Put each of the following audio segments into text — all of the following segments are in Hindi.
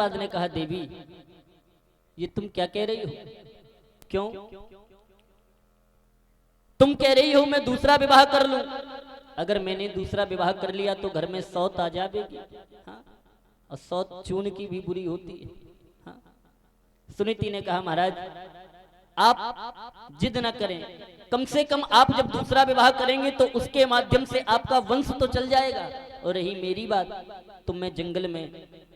उत्तानपाद ने कहा, देवी ये तुम क्या कह रही हो? क्यों? तुम कह रही हो मैं दूसरा विवाह कर लूं। अगर मैंने दूसरा विवाह कर लिया तो घर में सौत आ जाएगी। हाँ? और सौत चून की भी बुरी होती है। हाँ? सुनीति ने कहा, महाराज आप जिद न करें, कम से कम आप जब दूसरा विवाह करेंगे तो उसके माध्यम से आपका वंश तो चल जाएगा। और रही मेरी बात, तो मैं जंगल में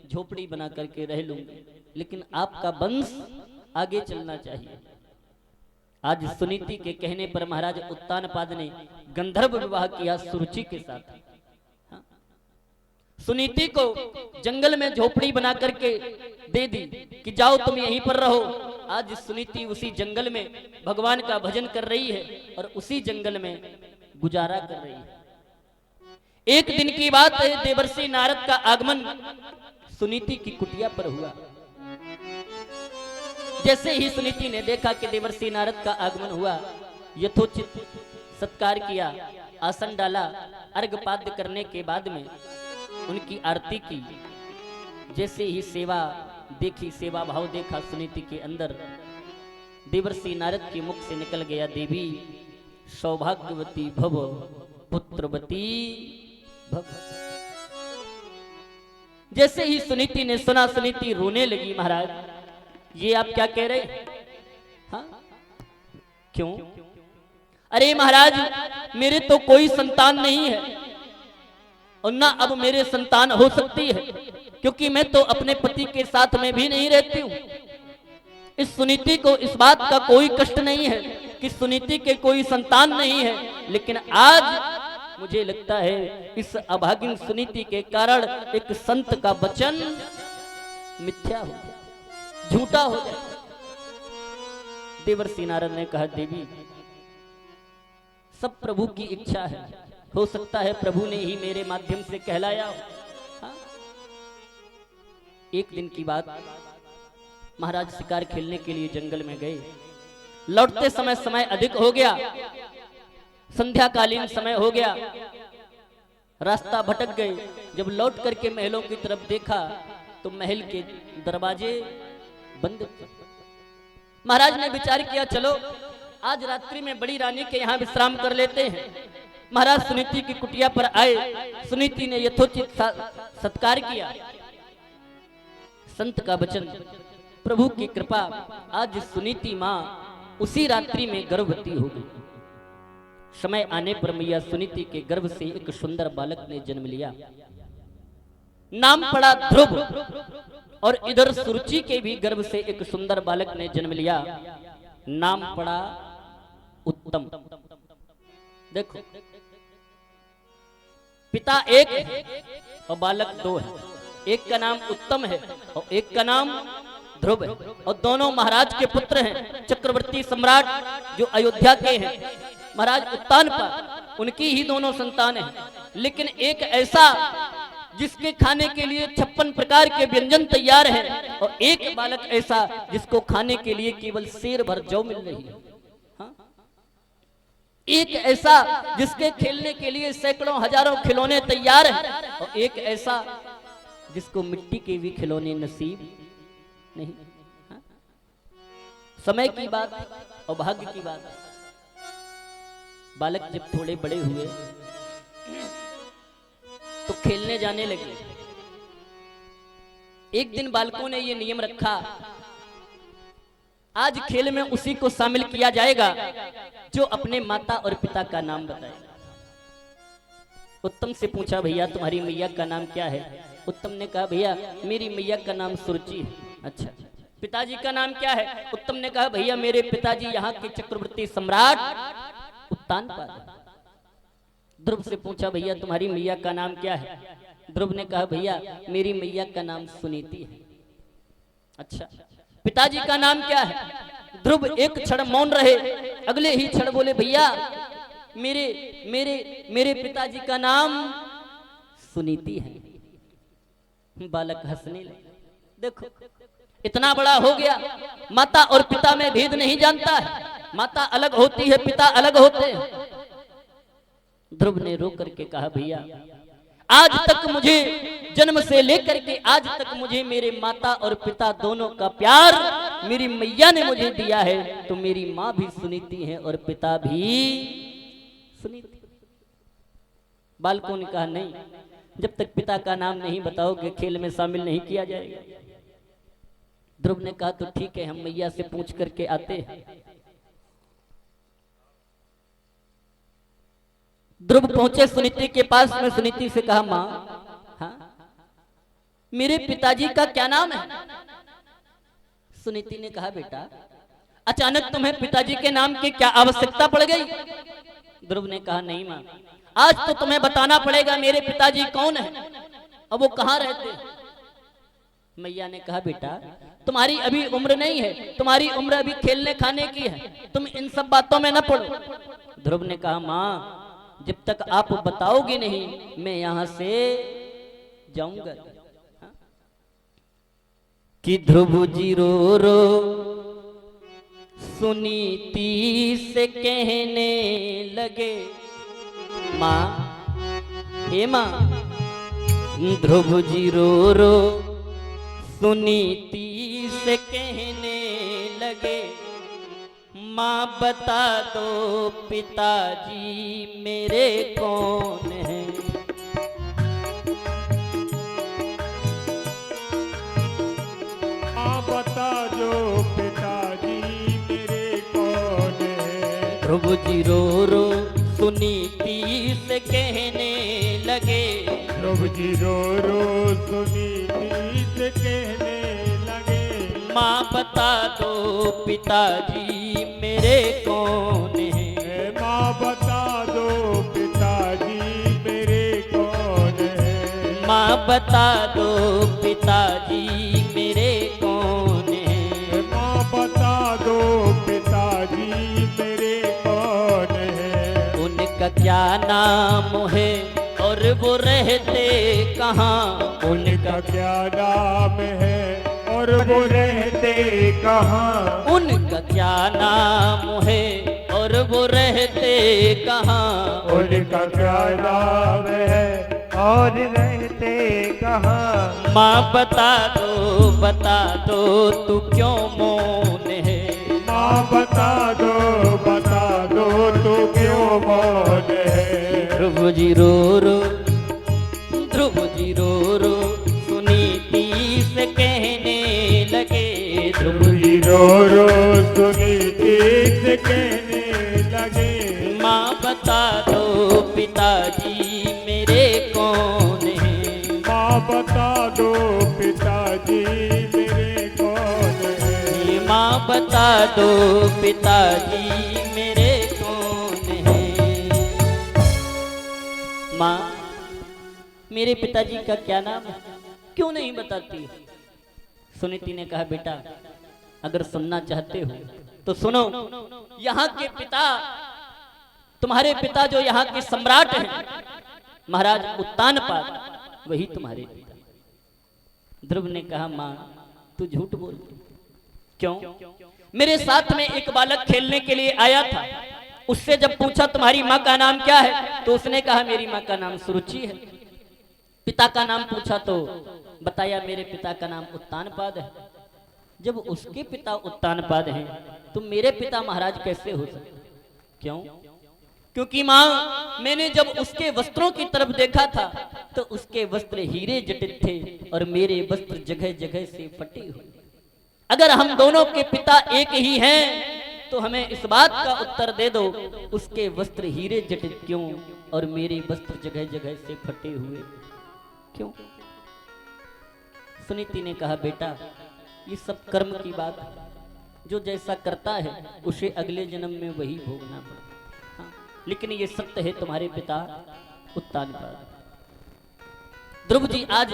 झोपड़ी बना करके रह लूंगी, लेकिन आपका वंश आगे चलना चाहिए। आज सुनीति के कहने पर महाराज उत्तानपाद ने गंधर्व विवाह किया सुरुचि के साथ। हाँ? सुनीति को जंगल में झोपड़ी बना करके दे दी कि जाओ तुम यहीं पर रहो। आज सुनीति उसी जंगल में भगवान का भजन कर रही है और उसी जंगल में गुजारा कर रही है। एक दिन की बात है, देवर्षि नारद का आगमन सुनीति की कुटिया पर हुआ। जैसे ही सुनीति ने देखा कि देवर्षि नारद का आगमन हुआ, यथोचित सत्कार किया, आसन डाला, अर्घपाद्य करने के बाद में उनकी आरती की। जैसे ही सेवा देखी, सेवा भाव देखा सुनीति के अंदर, देवर्षि नारद के मुख से निकल गया, देवी सौभाग्यवती भव, पुत्रवती भव। जैसे ही सुनीति ने सुना, सुनीति रोने लगी, महाराज ये आप क्या कह रहे हैं? हाँ? क्यों? अरे महाराज मेरे तो कोई संतान नहीं है और ना अब मेरे संतान हो सकती है, क्योंकि मैं तो अपने पति के साथ में भी नहीं रहती हूं। इस सुनीति को इस बात का कोई कष्ट नहीं है कि सुनीति के कोई संतान नहीं है, लेकिन आज मुझे लगता है इस अभागिन सुनीति के कारण एक संत का वचन मिथ्या हो गया, झूठा हो जाए। देवर्षि नारद ने कहा, देवी सब प्रभु की इच्छा है, हो सकता है प्रभु ने ही मेरे माध्यम से कहलाया हो। हाँ? एक दिन की बात, महाराज शिकार खेलने के लिए जंगल में गए। लौटते समय अधिक हो गया, संध्याकालीन समय हो गया, रास्ता भटक गए। जब लौट करके महलों की तरफ देखा तो महल के दरवाजे बंद थे। महाराज ने विचार किया, चलो आज रात्रि में बड़ी रानी के यहाँ विश्राम कर लेते हैं। महाराज सुनीति की कुटिया पर आए, सुनीति ने यथोचित सत्कार किया। संत का वचन, प्रभु की कृपा, आज सुनीति मां उसी रात्रि में गर्भवती हो गई। समय आने पर मैया सुनीति के गर्भ से एक सुंदर बालक ने जन्म लिया। नाम पड़ा ध्रुव। और इधर सुरुचि के भी गर्भ से एक सुंदर बालक ने जन्म लिया, नाम पड़ा उत्तम। देखो, पिता एक है और बालक दो है। एक का नाम उत्तम है और एक का नाम ध्रुव है, और दोनों महाराज के पुत्र हैं, चक्रवर्ती सम्राट जो अयोध्या के हैं, महाराज उत्तानपाद, उनकी ही दोनों संतान हैं। लेकिन एक ऐसा जिसके खाने के लिए 56 प्रकार के व्यंजन तैयार हैं, और एक बालक ऐसा जिसको खाने के लिए केवल शेर भर जौ मिल रही है। हाँ? एक ऐसा जिसके खेलने के लिए सैकड़ों हजारों खिलौने तैयार हैं, और एक ऐसा जिसको मिट्टी के भी खिलौने नसीब नहीं। हाँ? समय की बात और भाग्य की बात। बालक जब थोड़े बड़े हुए तो खेलने जाने लगे। एक दिन बालकों ने ये नियम रखा, आज खेल में उसी को शामिल किया जाएगा जो अपने माता और पिता का नाम बताएगा। उत्तम से पूछा, भैया तुम्हारी मैया का नाम क्या है? उत्तम ने कहा, भैया मेरी मैया का नाम सुरुचि है। अच्छा, पिताजी का नाम क्या है? उत्तम ने कहा, भैया मेरे पिताजी यहाँ के चक्रवर्ती सम्राट उत्तानपाद। ध्रुव से पूछा, भैया तुम्हारी मैया का नाम क्या है? ध्रुव ने कहा, भैया मेरी मैया का नाम सुनीति है। अच्छा, पिताजी का नाम क्या है? ध्रुव एक क्षण मौन रहे, अगले ही क्षण बोले, भैया मेरे मेरे मेरे पिताजी का नाम सुनीति है। बालक हंसने लगे। देखो, इतना बड़ा हो गया, माता और पिता में भेद नहीं जानता है। माता अलग होती है, पिता अलग होते हैं। ध्रुव ने रो करके कहा, भैया आज तक मुझे जन्म से लेकर के आज तक मुझे मेरे माता और पिता दोनों का प्यार मेरी मैया ने मुझे दिया है, तो मेरी माँ भी सुनीति है और पिता भी सुनीति। बालकों ने कहा नहीं, जब तक पिता का नाम नहीं बताओगे खेल में शामिल नहीं किया जाएगा। ध्रुव ने कहा तो ठीक है, हम मैया से पूछ करके आते हैं। ध्रुव पहुंचे सुनीति के पास में, सुनीति से कहा मां, हाँ मेरे पिताजी का क्या नाम है? सुनीति ने कहा बेटा अचानक तुम्हें पिताजी के नाम की क्या आवश्यकता पड़ गई? ध्रुव ने कहा नहीं मां, आज तो तुम्हें बताना पड़ेगा मेरे पिताजी कौन है और वो कहाँ रहते हैं। मैया ने कहा बेटा तुम्हारी अभी उम्र नहीं है, तुम्हारी उम्र अभी खेलने खाने की है, तुम इन सब बातों में न पड़ो। ध्रुव ने कहा मां जब तक आप बताओगे नहीं मैं यहां से जाऊंगा। कि ध्रुव जी रो रो सुनीति से कहने लगे, मां हे मां। ध्रुव जी रो रो सुनीति से कहने लगे, मां बता दो पिताजी मेरे कौन है? मां बता दो पिताजी मेरे कौन है? ध्रुव जी रो रो सुनीति से कहने लगे, ध्रुव जी रो रो सुनीति से कहने लगे, मां बता दो पिताजी मेरे कौन है? मां बता दो पिताजी मेरे कौन है? मां बता दो पिताजी मेरे कौन है? मां बता दो पिताजी मेरे कौन है? उनका क्या नाम है और वो रहते कहाँ? उनका क्या नाम है और वो रहते कहाँ? उनका क्या नाम है और वो रहते कहाँ? उनका क्या नाम है और रहते कहाँ? माँ बता दो तू क्यों मौन है? माँ बता दो तू क्यों मौन है? ध्रुव जी रो रो, ध्रुव जी रो रो सुनीति से कहने लगे, ध्रुव जी रो रो सुनीति से कहने लगे, माँ बता दो पिताजी मेरे कौन है? माँ बता दो पिताजी मेरे कौन है? माँ बता दो पिताजी मेरे कौन है? माँ मेरे पिताजी का क्या नाम है, क्यों नहीं बताती? सुनीति ने कहा बेटा अगर सुनना चाहते हो तो सुनो, यहाँ के पिता तुम्हारे पिता जो यहाँ के सम्राट हैं महाराज उत्तानपाद, वही तुम्हारे पिता। ध्रुव ने कहा मां तू झूठ बोल, क्यों? मेरे साथ में एक बालक खेलने के लिए आया था, उससे जब पूछा तुम्हारी माँ का नाम क्या है तो उसने कहा मेरी माँ का नाम सुरुचि है। पिता का नाम पूछा तो बताया मेरे पिता का नाम उत्तानपाद है। जब उसके पिता उत्तानपाद हैं तो मेरे पिता महाराज कैसे हो सकते? क्यों? क्योंकि मां मैंने जब उसके वस्त्रों की तरफ देखा था तो उसके वस्त्र हीरे जटित थे और मेरे वस्त्र जगह जगह से फटे हुए। अगर हम दोनों के पिता एक ही हैं तो हमें इस बात का उत्तर दे दो, उसके वस्त्र हीरे जटित क्यों और मेरे वस्त्र जगह जगह से फटे हुए क्यों? सुनीति ने कहा बेटा ये सब कर्म की बात है, जो जैसा करता है उसे अगले जन्म में वही भोगना पड़ता। हाँ, लेकिन ये सत्य है तुम्हारे पिता उत्तानपाद। ध्रुव जी आज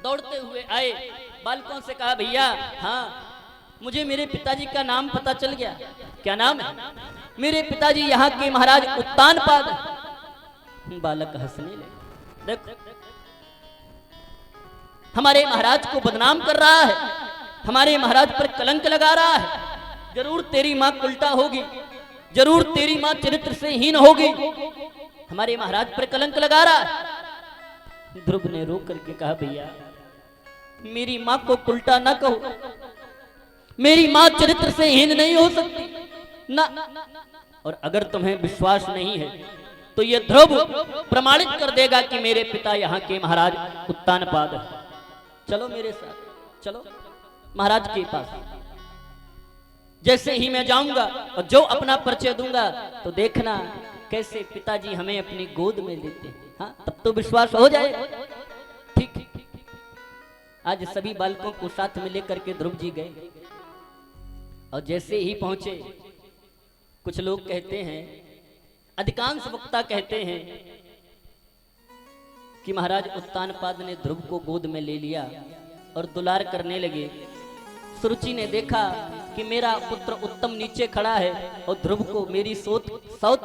दौड़ते हुए आए, बालकों से कहा भैया हाँ मुझे मेरे पिताजी का नाम पता चल गया। क्या नाम है? मेरे पिताजी यहाँ के महाराज उत्तानपाद। बालक हंसने लगे, देखो हमारे महाराज को बदनाम कर रहा है, हमारे महाराज पर कलंक लगा रहा है। जरूर तेरी माँ उल्टा होगी, जरूर तेरी मां चरित्र से हीन होगी, हमारे महाराज पर कलंक लगा रहा है। ध्रुव ने रो करके कहा, भैया मेरी मां को उल्टा ना कहो, मेरी मां चरित्र से हीन नहीं हो सकती ना। और अगर तुम्हें विश्वास नहीं है तो ये ध्रुव प्रमाणित कर देगा कि मेरे पिता यहाँ के महाराज उत्तानपाद हैं। चलो मेरे साथ, चलो महाराज के पास। जैसे ही मैं जाऊंगा और जो अपना परिचय दूंगा तो देखना कैसे पिताजी हमें अपनी गोद में लेते हैं। हाँ, तब तो विश्वास हो जाए। ठीक। आज सभी बालकों को साथ में लेकर के ध्रुव जी गए और जैसे ही पहुंचे, कुछ लोग कहते हैं, अधिकांश वक्ता कहते हैं कि महाराज उत्तानपाद ने ध्रुव को गोद में ले लिया और दुलार करने लगे। सुरुचि ने देखा कि मेरा पुत्र उत्तम नीचे खड़ा है और ध्रुव को, मेरी सौत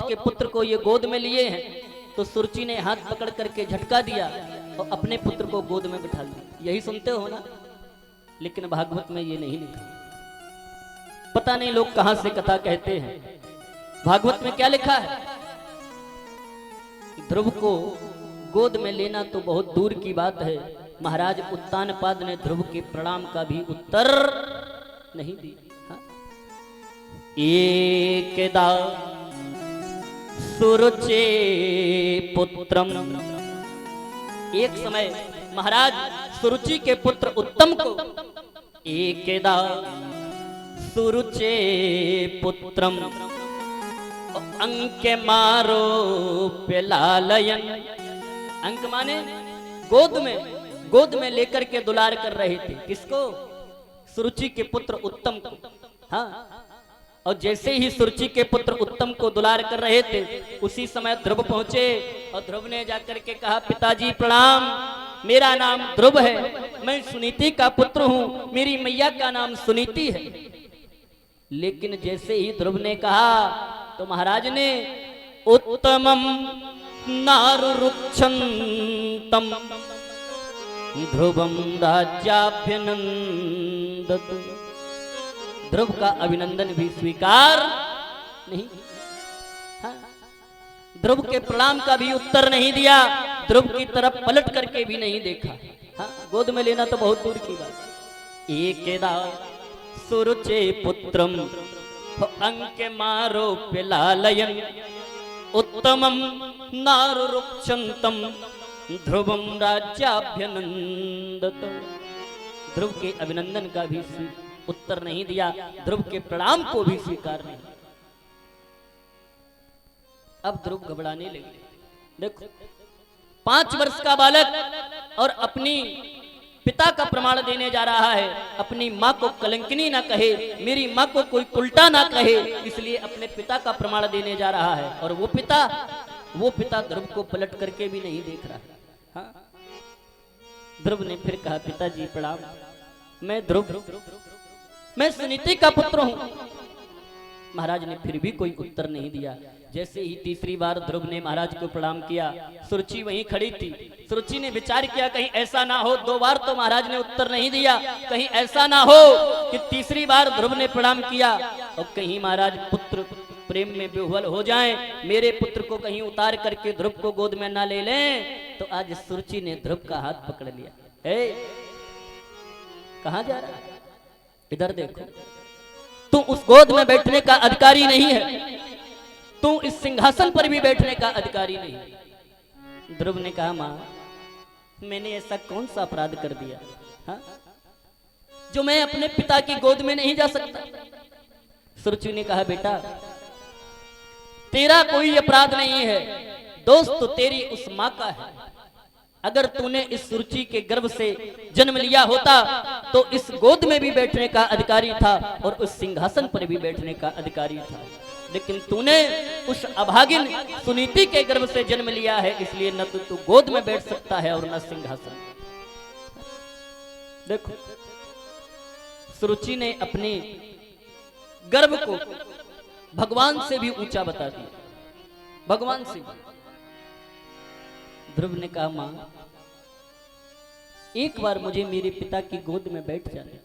के पुत्र को ये गोद में लिए हैं, तो सुरुचि ने हाथ पकड़ करके झटका दिया और अपने पुत्र को गोद में बिठा लिया। यही सुनते हो ना, लेकिन भागवत में ये नहीं लिखा। पता नहीं लोग कहां से कथा कहते हैं। भागवत में क्या लिखा है? ध्रुव को गोद में लेना तो बहुत दूर की बात है, महाराज उत्तानपाद ने ध्रुव के प्रणाम का भी उत्तर नहीं दिया। हाँ? एकदा सुरुचे पुत्रम, एक समय महाराज सुरुचि के पुत्र उत्तम को, एकदा सुरुचे पुत्रम अंक मारो पेलालयन। अंक माने गोद में लेकर के दुलार कर रहे थे। किसको? सुरुचि के पुत्र उत्तम को। हाँ, और जैसे ही सुरुचि के पुत्र उत्तम को दुलार कर रहे थे, उसी समय ध्रुव पहुंचे और ध्रुव ने जाकर के कहा, पिताजी प्रणाम, मेरा नाम ध्रुव है, मैं सुनीति का पुत्र हूं, मेरी मैया का नाम सुनीति है। लेकिन जैसे ही ध्रुव ने कहा तो महाराज ने उत्तमम नारुरुक्षन्तम ध्रुवम राज्याभ्यनंदत। ध्रुव का अभिनंदन भी स्वीकार नहीं। हाँ? ध्रुव के प्रणाम का भी उत्तर नहीं दिया, ध्रुव की तरफ पलट करके भी नहीं देखा। हाँ? गोद में लेना तो बहुत दूर की बात। एकेदा सुरुचे पुत्रम अंक मारो पिलालयन उत्तमम नारुरुक्षन्तम ध्रुवम राज्याभ्यनंदत। ध्रुव के अभिनंदन का भी उत्तर नहीं दिया, ध्रुव के प्रणाम को भी स्वीकार नहीं। अब ध्रुव घबराने लगे। देखो, 5 वर्ष का बालक और अपनी पिता का प्रमाण देने जा रहा है, अपनी माँ को कलंकिनी ना कहे, मेरी माँ को कोई उल्टा ना कहे, इसलिए अपने पिता का प्रमाण देने जा रहा है। और वो पिता ध्रुव को पलट करके भी नहीं देख रहा है। हाँ? ध्रुव ने फिर कहा, पिताजी प्रणाम, मैं ध्रुव, मैं सुनीति का पुत्र हूं। महाराज ने फिर भी कोई उत्तर नहीं दिया। जैसे ही तीसरी बार ध्रुव ने महाराज को प्रणाम किया, सुरुचि वहीं खड़ी थी। सुरुचि ने विचार किया, कहीं ऐसा ना हो, 2 बार तो महाराज ने उत्तर नहीं दिया, कहीं ऐसा ना हो कि तीसरी बार ध्रुव ने प्रणाम किया और कहीं महाराज पुत्र प्रेम में विह्वल हो जाएं, मेरे पुत्र को कहीं उतार करके ध्रुव को गोद में ना ले लें। तो आज सुरुचि ने ध्रुव का हाथ पकड़ लिया। कहां जा रहा है? इधर देखो, तू उस गोद में बैठने का अधिकारी नहीं है, तू इस सिंहासन पर भी बैठने का अधिकारी नहीं। ध्रुव ने कहा, मां, मैंने ऐसा कौन सा अपराध कर दिया, हा? जो मैं अपने पिता की गोद में नहीं जा सकता। सुरुचि ने कहा, बेटा, तेरा कोई अपराध नहीं है, दोस्त तो तेरी उस मां का है। अगर तूने इस सुरुचि के गर्भ से जन्म लिया होता तो इस गोद में भी बैठने का अधिकारी था और उस सिंहासन पर भी बैठने का अधिकारी था। लेकिन तूने उस अभागिन सुनीति के गर्भ से जन्म लिया है, इसलिए न तो तू गोद में बैठ सकता है और न सिंहासन। देखो, सुरुचि ने अपने गर्भ को भगवान से भी ऊंचा बता दिया, भगवान से। ध्रुव ने कहा, मां, एक बार मुझे मेरे पिता की गोद में बैठ जाने,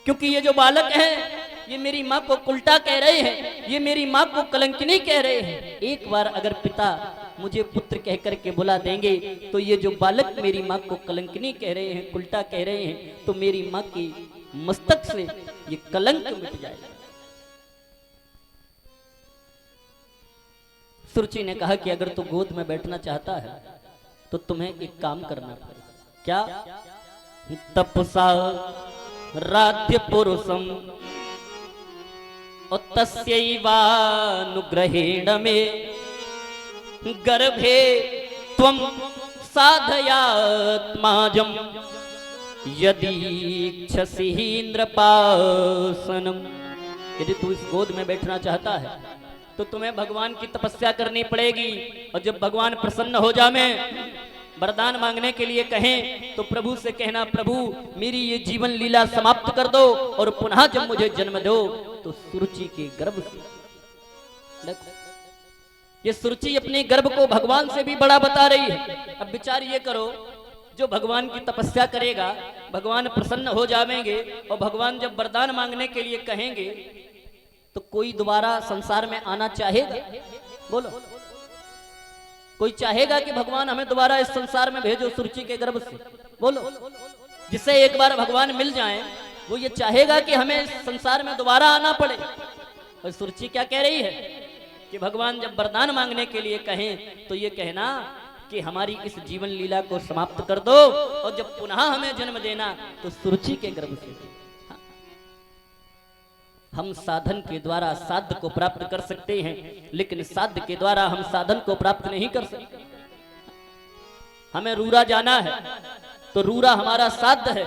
क्योंकि ये जो बालक है ये मेरी माँ को उल्टा कह रहे हैं, ये मेरी माँ को कलंकिनी कह रहे हैं। एक बार अगर पिता मुझे पुत्र कह करके बुला देंगे तो ये जो बालक मेरी माँ को कलंकिनी कह रहे हैं, उल्टा कह रहे हैं, तो मेरी माँ की मस्तक से ये कलंक मिट जाएगा। सुरुचि ने कहा कि अगर तू गोद में बैठना चाहता है तो तुम्हें एक काम करना पड़ेगा। क्या? तपसा राध्य पुरुषम और तस्यैवानुग्रहेण में गर्भे त्वं साधयात्माजं यदीक्षसि इंद्रपासनम। यदि तू इस गोद में बैठना चाहता है तो तुम्हें भगवान की तपस्या करनी पड़ेगी, और जब भगवान प्रसन्न हो जावे, वरदान मांगने के लिए कहें तो प्रभु से कहना, प्रभु मेरी ये जीवन लीला समाप्त कर दो और पुनः जब मुझे जन्म दो तो सुरुचि के गर्भ से। देखो ये सुरुचि अपने गर्भ को भगवान से भी बड़ा बता रही है। अब विचार ये करो, जो भगवान की तपस्या करेगा, भगवान प्रसन्न हो जाएंगे, और भगवान जब वरदान मांगने के लिए कहेंगे तो कोई दोबारा संसार में आना चाहेगा? बोलो, कोई चाहेगा कि भगवान हमें दोबारा इस संसार में भेजो सुरुचि के गर्भ से? बोलो, जिसे एक बार भगवान मिल जाएं वो ये चाहेगा कि हमें इस संसार में दोबारा आना पड़े। और सुरुचि क्या कह रही है कि भगवान जब वरदान मांगने के लिए कहें तो ये कहना कि हमारी इस जीवन लीला को समाप्त कर दो, और जब पुनः हमें जन्म देना तो सुरुचि के गर्भ से। हम साधन के द्वारा साध्य को प्राप्त कर सकते हैं, लेकिन साध्य के द्वारा हम साधन को प्राप्त नहीं कर सकते। हमें रूरा जाना है तो रूरा हमारा साध्य है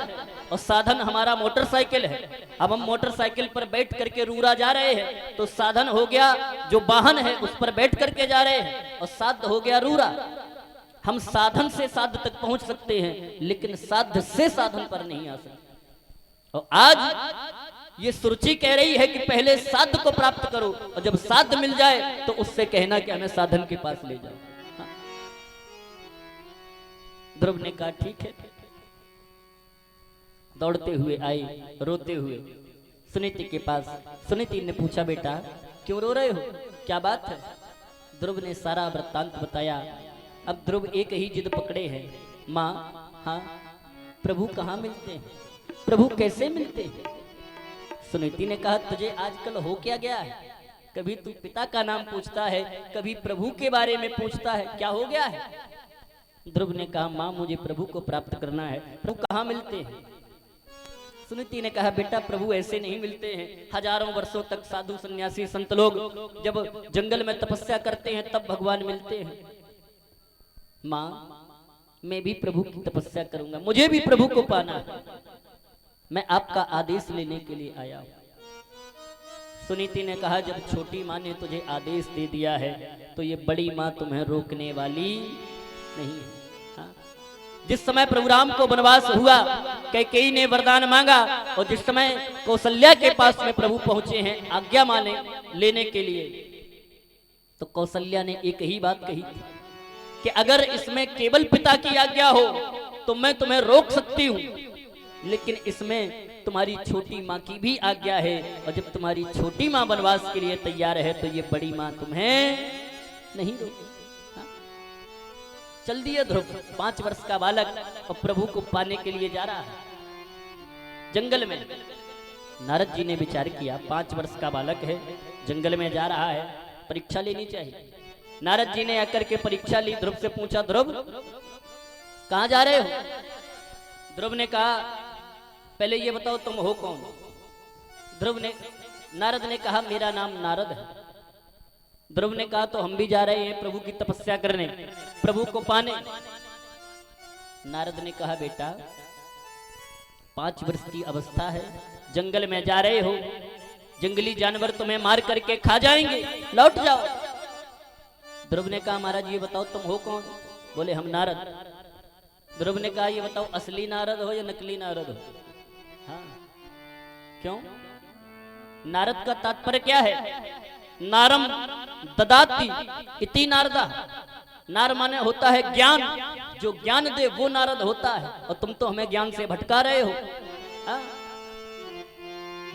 और साधन हमारा मोटरसाइकिल है। अब हम मोटरसाइकिल पर बैठ करके रूरा जा रहे हैं तो साधन हो गया जो वाहन है उस पर बैठ करके जा रहे हैं, और साध्य हो गया रूरा। हम साधन से साध्य तक पहुंच सकते हैं, लेकिन साध्य से साधन पर नहीं आ सकते। और आज ये सुरुचि कह रही है कि पहले साध्य को प्राप्त करो, और जब साध्य मिल जाए तो उससे कहना कि हमें साधन के पास ले जाओ। हाँ। ध्रुव ने कहा ठीक है। दौड़ते हुए आई, रोते हुए सुनीति के पास। सुनीति ने पूछा, बेटा क्यों रो रहे हो, क्या बात है? ध्रुव ने सारा वृत्तांत बताया। अब ध्रुव एक ही जिद पकड़े हैं, माँ हाँ प्रभु कहाँ मिलते हैं, प्रभु कैसे मिलते हैं? सुनीति ने कहा, तुझे आजकल हो क्या गया है? कभी तू पिता का नाम पूछता है, कभी प्रभु के बारे में पूछता है, क्या हो गया है? ध्रुव ने कहा, माँ मुझे प्रभु को प्राप्त करना है, प्रभु कहाँ मिलते हैं? सुनीति ने कहा, बेटा प्रभु ऐसे नहीं मिलते हैं। हजारों वर्षों तक साधु सन्यासी संत लोग जब जंगल में तपस्या करते हैं तब भगवान मिलते हैं। माँ मैं भी प्रभु की तपस्या करूंगा, मुझे भी प्रभु को पाना है, मैं आपका आदेश लेने के लिए आया हूं। सुनीति ने कहा, जब छोटी माँ ने तुझे आदेश दे दिया है तो ये बड़ी माँ तुम्हें रोकने वाली नहीं है। हाँ? जिस समय प्रभु राम को वनवास हुआ, कैकेयी ने वरदान मांगा, और जिस समय कौशल्या के पास में प्रभु पहुंचे हैं आज्ञा माने लेने के लिए, तो कौशल्या ने एक ही बात कही थी कि अगर इसमें केवल पिता की आज्ञा हो तो मैं तुम्हें रोक सकती हूं, लेकिन इसमें तुम्हारी छोटी माँ की भी आज्ञा है, और जब तुम्हारी छोटी माँ वनवास के लिए तैयार है तो ये बड़ी माँ तुम्हें नहीं रोकेगी। हाँ? चल दिए ध्रुव, 5 वर्ष का बालक, और प्रभु को पाने के लिए जा रहा है जंगल में। नारद जी ने विचार किया, 5 वर्ष का बालक है, जंगल में जा रहा है, परीक्षा लेनी चाहिए। नारद जी ने आकर के परीक्षा ली। ध्रुव से पूछा, ध्रुव कहाँ जा रहे हो? ध्रुव ने कहा, पहले ये बताओ तुम हो कौन? नारद ने कहा, मेरा नाम नारद है। ध्रुव ने कहा, तो हम भी जा रहे हैं प्रभु की तपस्या करने, प्रभु को पाने। नारद ने कहा, बेटा 5 वर्ष की अवस्था है, जंगल में जा रहे हो, जंगली जानवर तुम्हें मार करके खा जाएंगे, लौट जाओ। ध्रुव ने कहा, महाराज ये बताओ तुम हो कौन? बोले, हम नारद। ध्रुव ने कहा, ये बताओ असली नारद हो या नकली नारद हो? हाँ, क्यों? नारद का तात्पर्य क्या है? नारम ददाति इति नारदा। नार माने होता है ज्ञान, जो ज्ञान दे वो नारद होता है, और तुम तो हमें ज्ञान से भटका रहे हो। हाँ?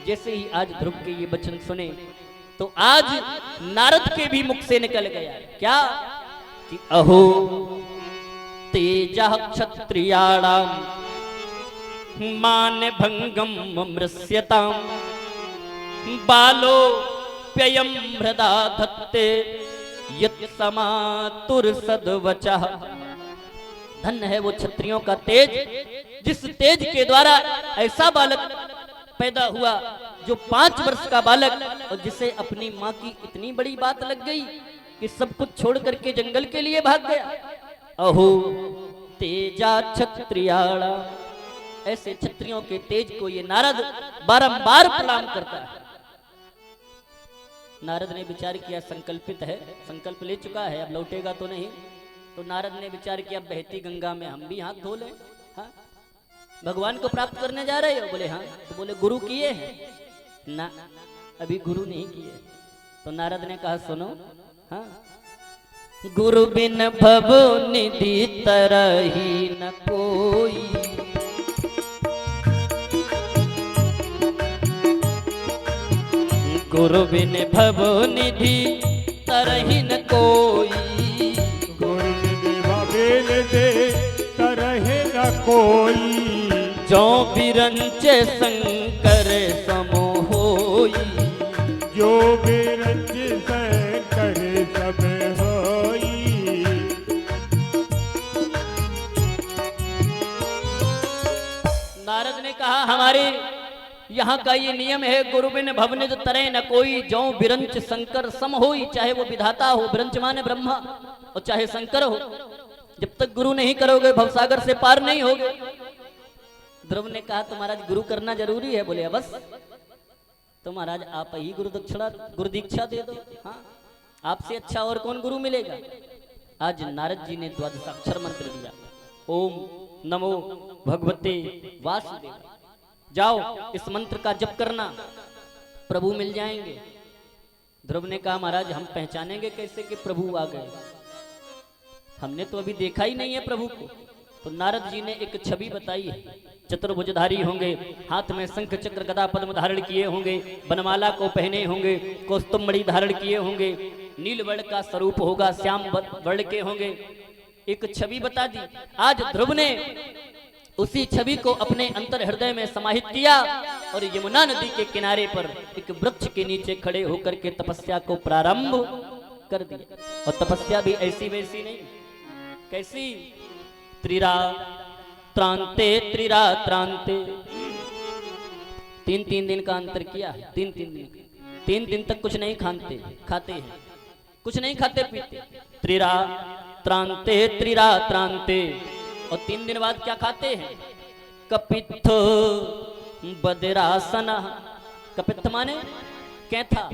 जैसे ही आज ध्रुव के ये वचन सुने तो आज नारद के भी मुख से निकल गया क्या कि अहो तेजः क्षत्रियाणाम मान भंगम मृस्यताम बालो प्ययम हृदा धत्ते यत् समातुर सद्वचः। धन्य है वो क्षत्रियों का तेज, जिस तेज के द्वारा ऐसा बालक पैदा हुआ जो 5 वर्ष का बालक, और जिसे अपनी माँ की इतनी बड़ी बात लग गई कि सब कुछ छोड़ करके जंगल के लिए भाग गया। अहो तेजा क्षत्रियाणा, ऐसे क्षत्रियों के तेज को ये नारद बारंबार प्रणाम करता है। नारद ने विचार किया संकल्पित है, संकल्प ले चुका है, अब लौटेगा तो नहीं। तो नारद ने विचार किया बहती गंगा में हम भी हाथ धो लें। हाँ? भगवान को प्राप्त करने जा रहे हो? बोले हाँ। तो बोले गुरु किए हैं? ना, अभी गुरु नहीं किए। तो नारद ने कहा सुनो, हाँ, गुरु बिन भव निधि तरही न कोई, गुरु बिन भव निधि तरही न कोई, गुरु बिन भव निधि तरही न कोई, जो बिरंच शंकर समो होई, जो बिरंच शंकर सब होई। नारद ने कहा हमारे यहाँ का ये नियम है, गुरु बिन भवनिध तरे न कोई, जो बिरंच शंकर सम होई। चाहे वो विधाता हो, बिरंच माने ब्रह्मा, और चाहे शंकर हो, जब तक गुरु नहीं करोगे भवसागर से पार नहीं होगे। ध्रुव ने कहा तो महाराज गुरु करना जरूरी है? बोले बस। तो महाराज आप ही गुरु दीक्षा दे दो। हाँ, आपसे अच्छा और कौन गुरु मिलेगा? आज नारद जी ने द्वादशाक्षर मंत्र दिया, ओम नमो भगवते वासुदेव। जाओ इस मंत्र का जप करना, प्रभु मिल जाएंगे। ध्रुव ने कहा महाराज हम पहचानेंगे कैसे कि प्रभु आ गए? हमने तो अभी देखा ही नहीं है प्रभु को। तो नारद जी ने एक छवि बताई है, चतुर्भुजधारी होंगे, हाथ में शंख चक्र गदा पद्म धारण किए होंगे, बनमाला को पहने होंगे, कौस्तुभमणि धारण किए होंगे, नील वर्ण का स्वरूप होगा, श्याम वर्ण के होंगे। एक छवि बता दी। आज ध्रुव ने उसी छवि को अपने अंतर हृदय में समाहित किया और यमुना नदी के किनारे पर एक वृक्ष के नीचे खड़े होकर के तपस्या को प्रारंभ कर दिया। और तपस्या भी ऐसी वैसी नहीं, कैसी? त्रिरात्रांते त्रिरात्रांते, 3 दिन का अंतर किया। 3 दिन तक कुछ नहीं खाते हैं, कुछ नहीं खाते पीते। त्रिरात्रांते त्रिरात्रांते, और 3 दिन बाद क्या खाते हैं? कपित्थ बद्रासन। कपित्थ माने कैथा,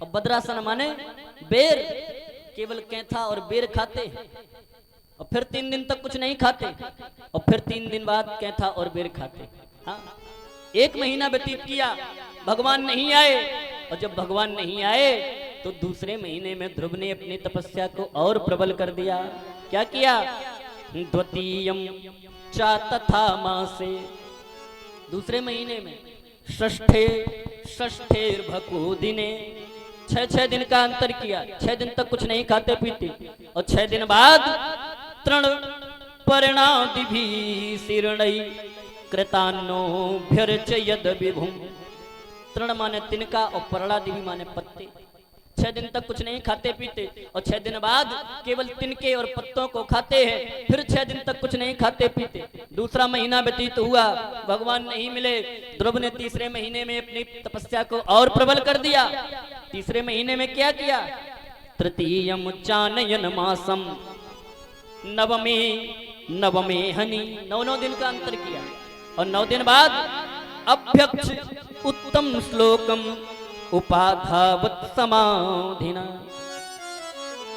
और बद्रासन माने बेर। केवल कैथा और बेर खाते हैं, और फिर 3 दिन तक कुछ नहीं खाते, और फिर 3 दिन बाद कैथा और बेर खाते। हाँ, 1 महीना व्यतीत किया, भगवान नहीं आए। और जब भगवान नहीं आए तो दूसरे महीने में ध्रुव ने अपनी तपस्या को और प्रबल कर दिया। क्या किया? द्वितीयम चा तथा मासे, दूसरे महीने में षष्ठे भको दिने, 6 दिन का अंतर किया। 6 दिन तक कुछ नहीं खाते पीते, और 6 दिन बाद तृण परिणादि भी शीर्णई कृतान्नो भ्यर्च यद विभुम। तृण माने तिनका और पर्णादि भी माने पत्ते। 6 दिन तक कुछ नहीं खाते पीते, और 6 दिन बाद केवल तिनके और पत्तों को खाते हैं। फिर 6 दिन तक कुछ नहीं खाते पीते। दूसरा महीना व्यतीत हुआ, भगवान नहीं मिले। ध्रुव ने तीसरे महीने में अपनी तपस्या को और प्रबल कर दिया। तीसरे महीने में क्या किया? तृतीयम चानयन मासम नवमे हनि, 9 दिन का अंतर किया। और 9 दिन बाद अभ्यक्ष उत्तम श्लोकम उपाधावत समाधिना।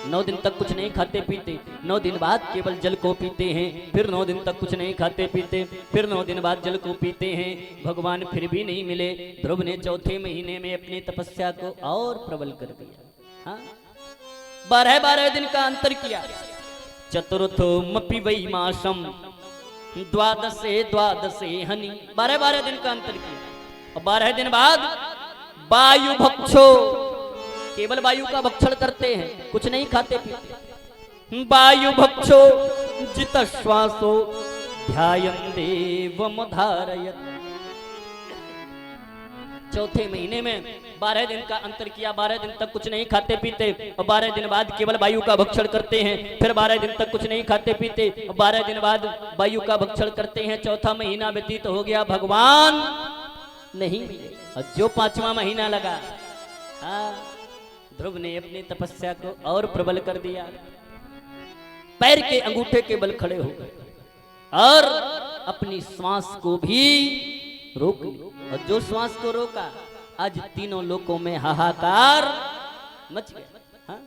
9 दिन तक कुछ नहीं खाते पीते, 9 दिन बाद केवल जल को पीते हैं। फिर 9 दिन तक कुछ नहीं खाते पीते, फिर 9 दिन बाद जल को पीते हैं। भगवान फिर भी नहीं मिले। ध्रुव ने चौथे महीने में अपनी तपस्या को और प्रबल कर दिया। हाँ, 12 दिन का अंतर किया। चतुर्थो मपि वै मासम द्वादशे हनि, 12 दिन का अंतर किया। और 12 दिन बाद वायु भक्षो, केवल वायु का भक्षण करते हैं, कुछ नहीं खाते पीते। वायु भक्षो जित श्वासो ध्यायन् देवमुधारयत्। चौथे महीने में 12 दिन का अंतर किया, 12 दिन तक कुछ नहीं खाते पीते और 12 दिन बाद केवल वायु का भक्षण करते हैं। फिर 12 दिन तक कुछ नहीं खाते पीते और 12 दिन बाद वायु का भक्षण करते हैं। चौथा महीना व्यतीत हो गया, भगवान नहीं मिले। और जो 5वां महीना लगा, हाँ, ध्रुव ने अपनी तपस्या को और प्रबल कर दिया। पैर के अंगूठे के बल खड़े हो गए और अपनी श्वास को भी रोक ली। और जो श्वास को रोका, आज तीनों लोकों में हाहाकार मच गया। हाँ?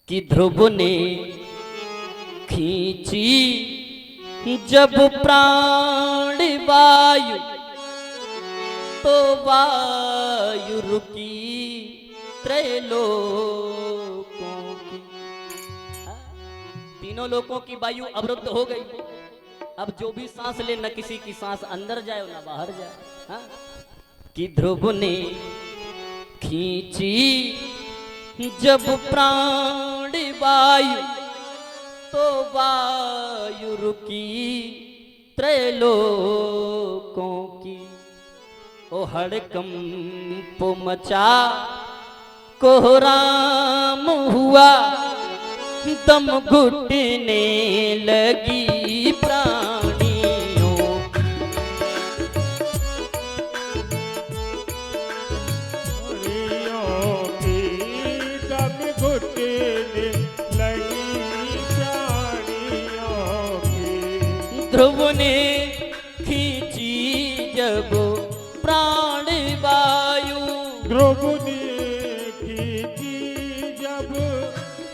कि ध्रुव ने खींची जब प्राण वायु, तो वायु रुकी त्रैलोकों की। हाँ? तीनों लोकों की वायु अवरुद्ध हो गई। अब जो भी सांस ले, न किसी की सांस अंदर जाए न बाहर जाए। हाँ? कि ध्रुव ने खींची जब प्राण वायु, तो वायु रुकी त्रैलोकों की। ओ हड़कंप मचा कोहराम हुआ, दम घुटने लगी प्राणियों की, दम घुटने लगी प्राणियों की। ध्रुव ने खींची जब प्राण वायु, ध्रुव ने खींची जब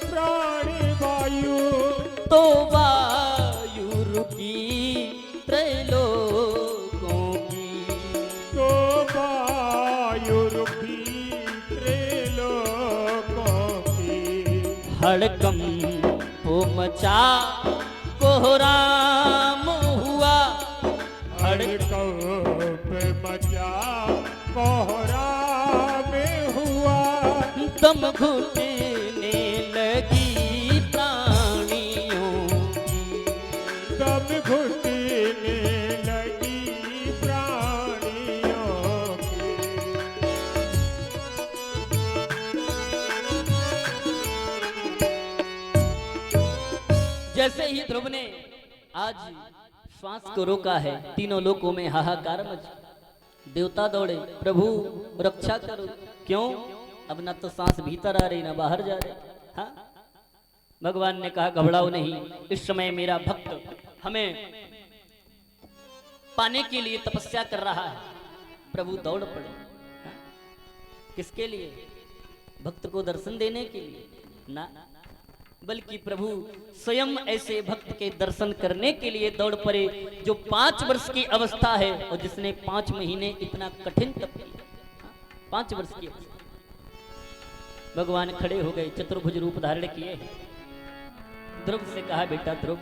प्राण वायु, तो वायु रुकी त्रैलोकों की। तो वायु रुकी त्रैलोकों की। हड़कंप मचा कोहराम हुआ, हड़कंप मचा कोहराम हुआ, दम घुटने लगी प्राणियों की। दम घुटने लगी प्राणियों की। जैसे ही ध्रुव ने आज श्वास को रोका है, तीनों लोकों में हाहाकार मच। देवता दौड़े, प्रभु रक्षा करो। क्यों? अब ना तो सांस भीतर आ रही ना बाहर जा रही। हाँ? भगवान ने कहा घबराओ नहीं, इस समय मेरा भक्त हमें पाने के लिए तपस्या कर रहा है। प्रभु दौड़ पड़े। हाँ? किसके लिए? भक्त को दर्शन देने के लिए ना, बल्कि प्रभु स्वयं ऐसे भक्त के दर्शन करने के लिए दौड़ पड़े जो 5 वर्ष की अवस्था है और जिसने 5 महीने इतना कठिन तप किया। 5 वर्ष की अवस्था। भगवान खड़े हो गए, चतुर्भुज रूप धारण किए। ध्रुव से कहा, बेटा ध्रुव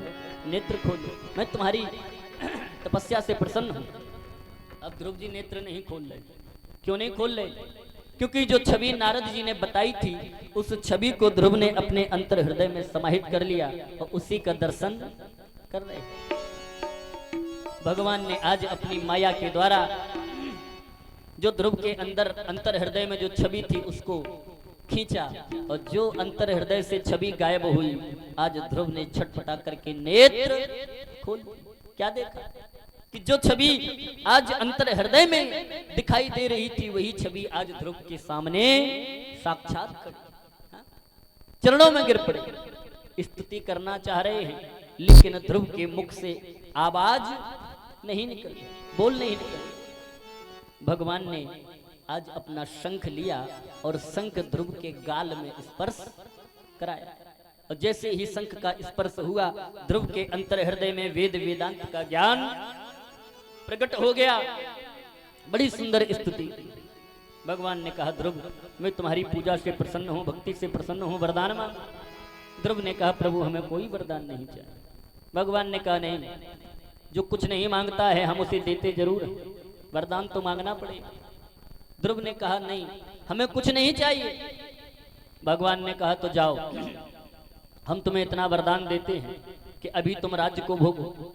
नेत्र खोलो, मैं तुम्हारी तपस्या से प्रसन्न हूं। अब ध्रुव जी नेत्र नहीं खोल रहे। क्यों नहीं खोल रहे? क्योंकि जो छवि नारद जी ने बताई थी, उस छवि को ध्रुव ने अपने अंतर हृदय में समाहित कर लिया और उसी का दर्शन कर रहे। भगवान ने आज अपनी माया के द्वारा जो ध्रुव के अंदर अंतर हृदय में जो छवि थी उसको खींचा और जो अंतर हृदय से छवि गायब हुई, आज ध्रुव ने छटपटा करके नेत्र खोल। क्या देखा कि जो छवि आज अंतर हृदय में दिखाई दे रही थी, वही छवि आज ध्रुव के सामने साक्षात खड़ी। चरणों में गिर पड़े, स्तुति करना चाह रहे हैं, लेकिन ध्रुव के मुख से आवाज नहीं निकल, बोल नहीं निकल। भगवान ने आज अपना शंख लिया और शंख ध्रुव के गाल में स्पर्श कराया और जैसे ही शंख का स्पर्श हुआ, ध्रुव के अंतर हृदय में वेद वेदांत का ज्ञान प्रकट हो गया। बड़ी सुंदर स्तुति। भगवान ने कहा, ध्रुव मैं तुम्हारी पूजा से प्रसन्न हूं, भक्ति से प्रसन्न हूं, वरदान मांग। ध्रुव ने कहा, प्रभु हमें कोई वरदान नहीं चाहिए। भगवान ने कहा, नहीं, जो कुछ नहीं मांगता है हम उसे देते जरूर हैं। वरदान तो मांगना पड़ेगा। ध्रुव ने कहा नहीं, हमें कुछ नहीं चाहिए। भगवान ने कहा तो जाओ, हम तुम्हें इतना वरदान देते हैं कि अभी तुम राज्य को भोगो,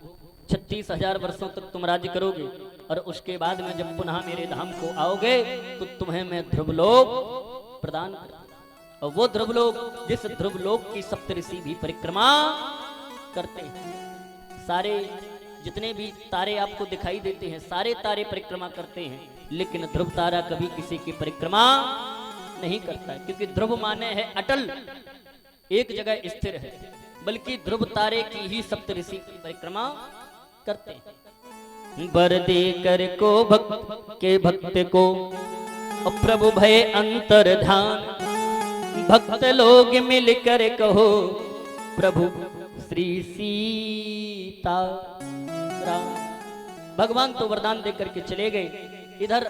36,000 वर्षों तक तुम राज्य करोगे, और उसके बाद में जब पुनः मेरे धाम को आओगे तो तुम्हें मैं ध्रुवलोक प्रदान करूंगा। और वो ध्रुवलोक, जिस ध्रुवलोक की सप्तऋषि भी परिक्रमा करते हैं। सारे जितने भी तारे आपको दिखाई देते हैं, सारे तारे परिक्रमा करते हैं, लेकिन ध्रुव तारा कभी किसी की परिक्रमा नहीं करता है, क्योंकि ध्रुव माने है अटल, एक जगह स्थिर है, बल्कि ध्रुव तारे की ही सप्तऋषि की परिक्रमा करते हैं। बर दे कर को भक्त के भक्त को प्रभु भय अंतर ध्यान, भक्त लोग मिलकर कहो प्रभु श्री सीता राम। भगवान तो वरदान देकर के चले गए। इधर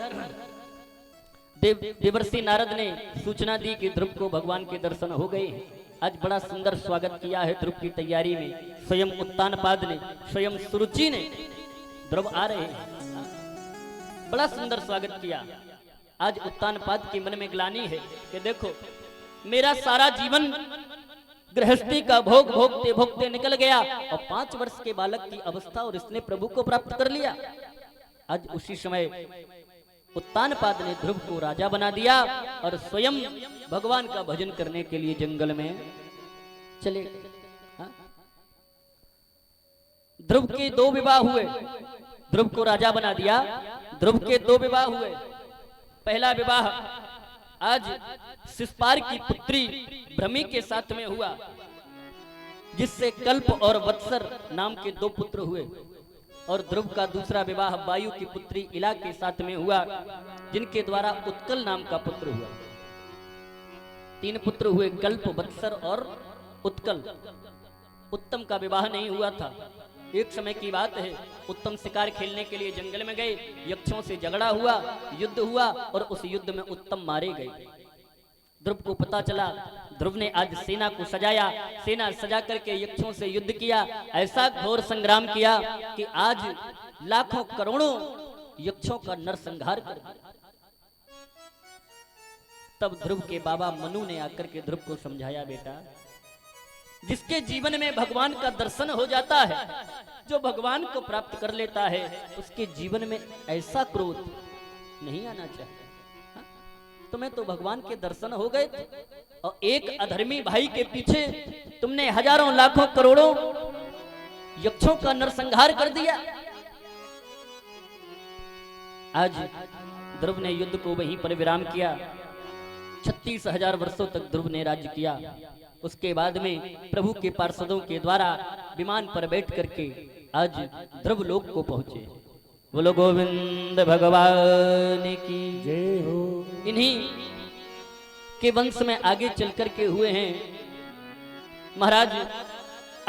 देवर्षि नारद ने सूचना दी कि ध्रुव को भगवान के दर्शन हो गए हैं। आज बड़ा सुंदर स्वागत किया है ध्रुव की तैयारी में। स्वयं उत्तानपाद ने, स्वयं सुरुचि ने, ध्रुव आ रहे हैं, बड़ा सुंदर स्वागत किया। आज उत्तानपाद के मन में ग्लानि है कि देखो मेरा सारा जीवन गृहस्थी का भोग भोगते भोगते निकल गया, और 5 वर्ष के बालक की अवस्था, और इसने प्रभु को प्राप्त कर लिया। आज उसी समय उत्तानपाद ने ध्रुव को राजा बना दिया और स्वयं भगवान का भजन करने के लिए जंगल में चले गए। हाँ? ध्रुव के 2 विवाह हुए, ध्रुव को राजा बना दिया, ध्रुव के 2 विवाह हुए। पहला विवाह आज शिशुपाल की पुत्री भ्रमी के साथ में हुआ, जिससे कल्प और वत्सर नाम के 2 पुत्र हुए। और ध्रुव का दूसरा विवाह वायु की पुत्री इला के साथ में हुआ, जिनके द्वारा उत्कल नाम का पुत्र हुआ। 3 पुत्र हुए, कल्प, वत्सर और उत्कल। उत्तम का विवाह नहीं हुआ था। एक समय की बात है, उत्तम शिकार खेलने के लिए जंगल में गए, यक्षों से झगड़ा हुआ, युद्ध हुआ, और उस युद्ध में उत्तम मारे गए। ध्रुव को पता चला, ध्रुव ने आज सेना को सजाया, सेना सजा करके यक्षों से युद्ध किया, ऐसा घोर संग्राम किया कि आज लाखों करोड़ों यक्षों का नरसंहार कर दिया। तब ध्रुव के बाबा मनु ने आकर के ध्रुव को समझाया, बेटा जिसके जीवन में भगवान का दर्शन हो जाता है, जो भगवान को प्राप्त कर लेता है, उसके जीवन में ऐसा क्रोध नहीं आना चाहिए। हाँ? तुम्हें तो भगवान के दर्शन हो गए थे, और एक अधर्मी भाई के पीछे तुमने हजारों लाखों करोड़ों यक्षों का नरसंहार कर दिया। आज ध्रुव ने युद्ध को वहीं पर विराम किया। 36,000 वर्षों तक ध्रुव ने राज्य किया। उसके बाद में प्रभु के पार्षदों के द्वारा विमान पर बैठ करके आज ध्रुव लोक को पहुंचे। बोलो गोविंद भगवान की जय हो। इन्हीं के वंश में आगे चल करके हुए हैं महाराज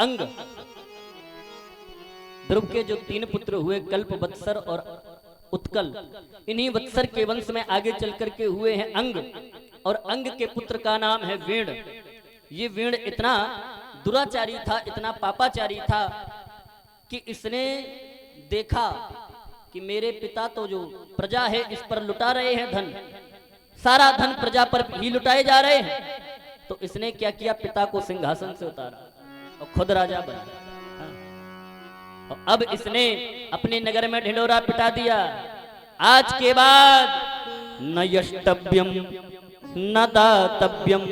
अंग। ध्रुव के जो 3 पुत्र हुए, कल्प, वत्सर और उत्कल, इन्हीं वत्सर के वंश में आगे चल करके हुए हैं अंग। और अंग के पुत्र का नाम है वेण। ये वेण इतना दुराचारी था, इतना पापाचारी था कि इसने देखा कि मेरे पिता तो जो प्रजा है इस पर लुटा रहे हैं धन, सारा धन प्रजा पर ही लुटाए जा रहे हैं। तो इसने क्या किया, पिता को सिंहासन से उतारा और खुद राजा बना। और अब इसने अपने नगर में ढिंढोरा पिटा दिया, आज के बाद न यष्टव्यम न दातव्यम,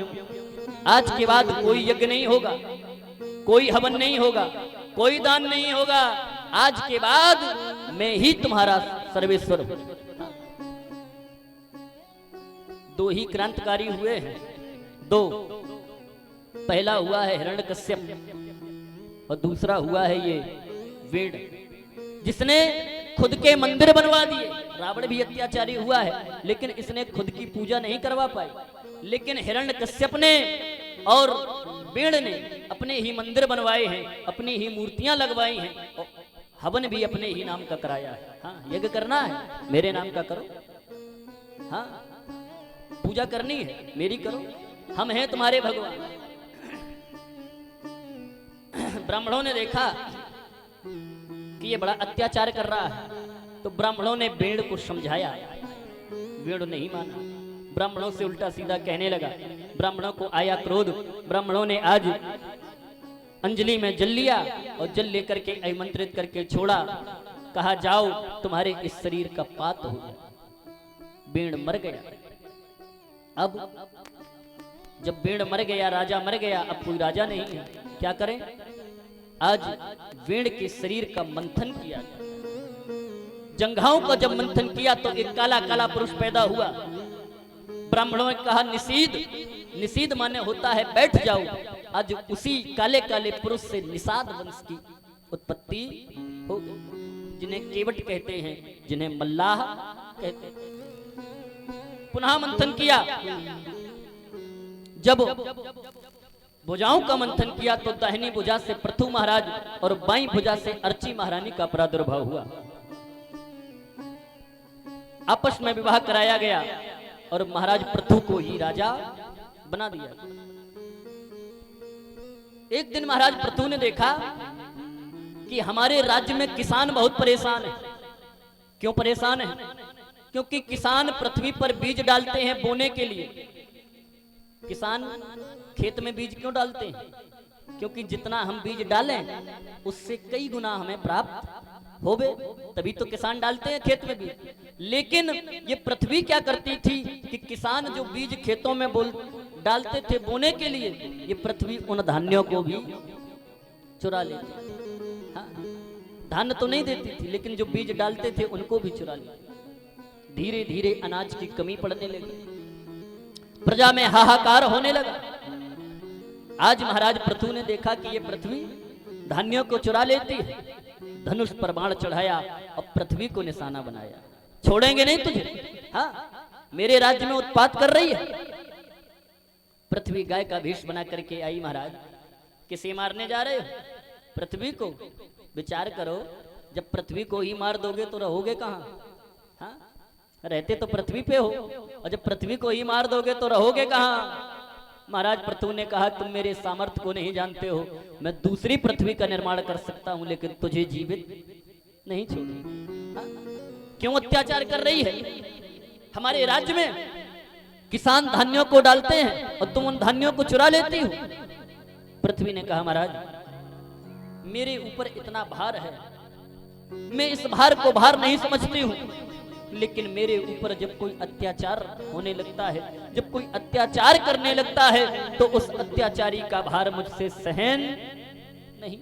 आज के बाद कोई यज्ञ नहीं होगा, कोई हवन नहीं होगा, कोई दान नहीं होगा। आज के बाद मैं ही तुम्हारा सर्वेश्वर हूं। 2 ही क्रांतिकारी हुए हैं, 2। पहला हुआ है हिरण्यकश्यप और दूसरा हुआ है ये वेण, जिसने खुद के मंदिर बनवा दिए। रावण भी अत्याचारी हुआ है, लेकिन इसने खुद की पूजा नहीं करवा पाई। लेकिन हिरण्यकश्यप ने और वेण ने अपने ही मंदिर बनवाए हैं, अपनी ही मूर्तियां लगवाई हैं, और हवन भी अपने ही नाम का कराया है। हाँ, यज्ञ करना है मेरे नाम का करो, हाँ पूजा करनी है मेरी करो, हम हैं तुम्हारे भगवान। ब्राह्मणों ने देखा कि ये बड़ा अत्याचार कर रहा है, तो ब्राह्मणों ने भेड़ को समझाया, भेड़ नहीं माना, ब्राह्मणों से उल्टा सीधा कहने लगा। ब्राह्मणों को आया क्रोध, ब्राह्मणों ने आज अंजलि में जल लिया और जल लेकर के आमंत्रित करके छोड़ा। कहा जाओ तुम्हारे इस शरीर का पात हो गया। भेड़ मर गया। अब जब भेड़ मर गया, राजा मर गया, अब कोई राजा नहीं है, क्या करें? आज भेड़ के शरीर का मंथन किया गया। जंघाओं का जब मंथन किया तो एक काला काला पुरुष पैदा हुआ। ब्राह्मणों ने कहा निषीद, निषीद माने होता है बैठ जाओ। आज उसी काले काले पुरुष से निषाद वंश की उत्पत्ति हो गई, जिन्हें केवट कहते हैं, जिन्हें मल्लाह कहते हैं। पुनः मंथन किया। जब भुजाओं का मंथन किया तो दाहिनी भुजा से पृथु महाराज और बाईं भुजा से अर्ची महारानी का प्रादुर्भाव हुआ। आपस में विवाह कराया गया और महाराज पृथु को ही राजा बना दिया। एक दिन महाराज पृथु ने देखा कि हमारे राज्य में किसान बहुत परेशान है। क्यों परेशान है? क्योंकि किसान पृथ्वी पर बीज डालते हैं बोने के लिए। किसान खेत में बीज क्यों डालते हैं? क्योंकि जितना हम बीज डालें उससे कई गुना हमें प्राप्त होवे, तभी तो किसान डालते हैं खेत में बीज। लेकिन ये पृथ्वी क्या करती थी कि किसान जो बीज खेतों में डालते थे बोने के लिए, ये पृथ्वी उन धान्यों को भी चुरा लेती। हाँ, धान्य तो नहीं देती थी, लेकिन जो बीज डालते थे उनको भी चुरा लेती। धीरे धीरे अनाज की कमी पड़ने लगी, प्रजा में हाहाकार होने लगा। आज महाराज पृथु ने देखा कि ये पृथ्वी धान्यों को चुरा लेती है। धनुष पर बाण चढ़ाया और पृथ्वी को निशाना बनाया। छोड़ेंगे नहीं तुझे, हाँ, मेरे राज्य में उत्पात कर रही है। पृथ्वी गाय का भेष बना करके आई। महाराज किसे मारने जा रहे हो? पृथ्वी को। विचार करो, जब पृथ्वी को ही मार दोगे तो रहोगे कहाँ? हाँ, रहते तो पृथ्वी पे हो, और जब पृथ्वी को ही मार दोगे तो रहोगे कहाँ? महाराज पृथु ने कहा तुम मेरे सामर्थ्य को नहीं जानते हो, मैं दूसरी पृथ्वी का निर्माण कर सकता हूं, लेकिन तुझे जीवित नहीं छोड़ूंगा। क्यों अत्याचार कर रही है? हमारे राज्य में किसान धान्यों को डालते हैं और तुम उन धान्यों को चुरा लेती हो। पृथ्वी ने कहा महाराज मेरे ऊपर इतना भार है, मैं इस भार को भार नहीं समझती हूं, लेकिन मेरे ऊपर जब कोई अत्याचार होने लगता है, जब कोई अत्याचार करने लगता है, तो उस अत्याचारी का भार मुझसे सहन नहीं।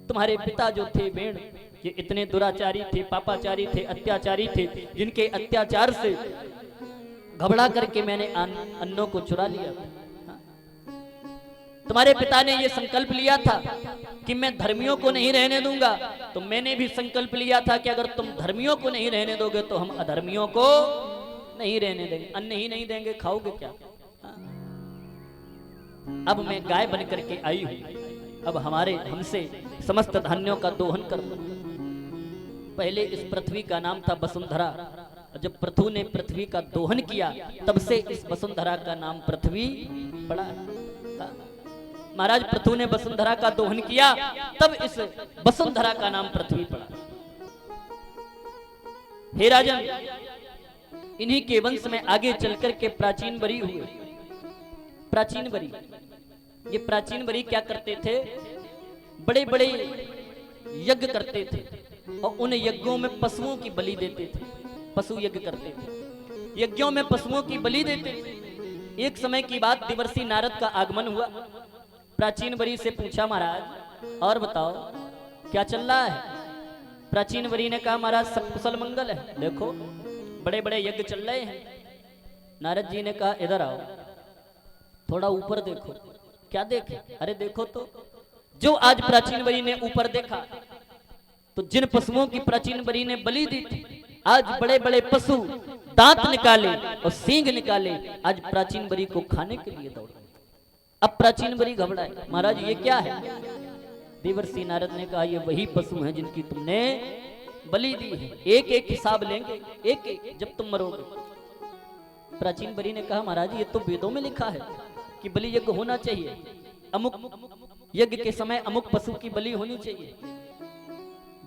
तुम्हारे पिता जो थे भेड़, ये इतने दुराचारी थे, पापाचारी थे, अत्याचारी थे, जिनके अत्याचार से घबरा करके मैंने अन्नों को चुरा लिया। तुम्हारे पिता ने ये संकल्प लिया था कि मैं धर्मियों को नहीं रहने दूंगा, तो मैंने भी संकल्प लिया था कि अगर तुम धर्मियों को नहीं रहने दोगे तो हम अधर्मियों को नहीं रहने देंगे। अन्न ही नहीं देंगे, खाओगे क्या? अब मैं गाय बन करके आई हूं, अब हमसे समस्त धान्यों का दोहन कर दो। पहले इस पृथ्वी का नाम था वसुंधरा, जब पृथु ने पृथ्वी का दोहन किया तब से इस वसुंधरा का नाम पृथ्वी पड़ा है। महाराज पृथु ने वसुंधरा का दोहन किया, तब इस वसुंधरा का नाम पृथ्वी पड़ा। हे राजन, इन्हीं के वंश में आगे चलकर के प्राचीन बरी हुए। प्राचीन बरी, ये प्राचीन बरी क्या करते थे? बड़े बड़े यज्ञ करते थे और उन यज्ञों में पशुओं की बलि देते थे। पशु यज्ञ करते थे, यज्ञों में पशुओं की बलि देते थे। एक समय की बात, देवर्षि नारद का आगमन हुआ। प्राचीन बरी से पूछा महाराज और बताओ क्या चल रहा है? प्राचीन बरी ने कहा महाराज सब कुशल मंगल है, देखो बड़े बड़े यज्ञ चल रहे हैं। नारद जी ने कहा इधर आओ, थोड़ा ऊपर देखो। क्या देखे? अरे देखो तो, जो आज प्राचीन बरी ने ऊपर देखा तो जिन पशुओं की प्राचीन बरी ने बलि दी थी, आज बड़े बड़े पशु दांत निकाले और सींग निकाले आज प्राचीन बरी को खाने के लिए दौड़े। अब प्राचीन बरी घबराए, महाराज ये क्या है? देवर्षि नारद ने कहा ये वही पशु हैं जिनकी तुमने बलि दी है, एक एक हिसाब लेंगे, एक एक जब तुम मरोगे। प्राचीन बरी ने कहा महाराज ये तो वेदों में लिखा है कि बलि यज्ञ होना चाहिए, अमुक यज्ञ के समय अमुक पशु की बलि होनी चाहिए।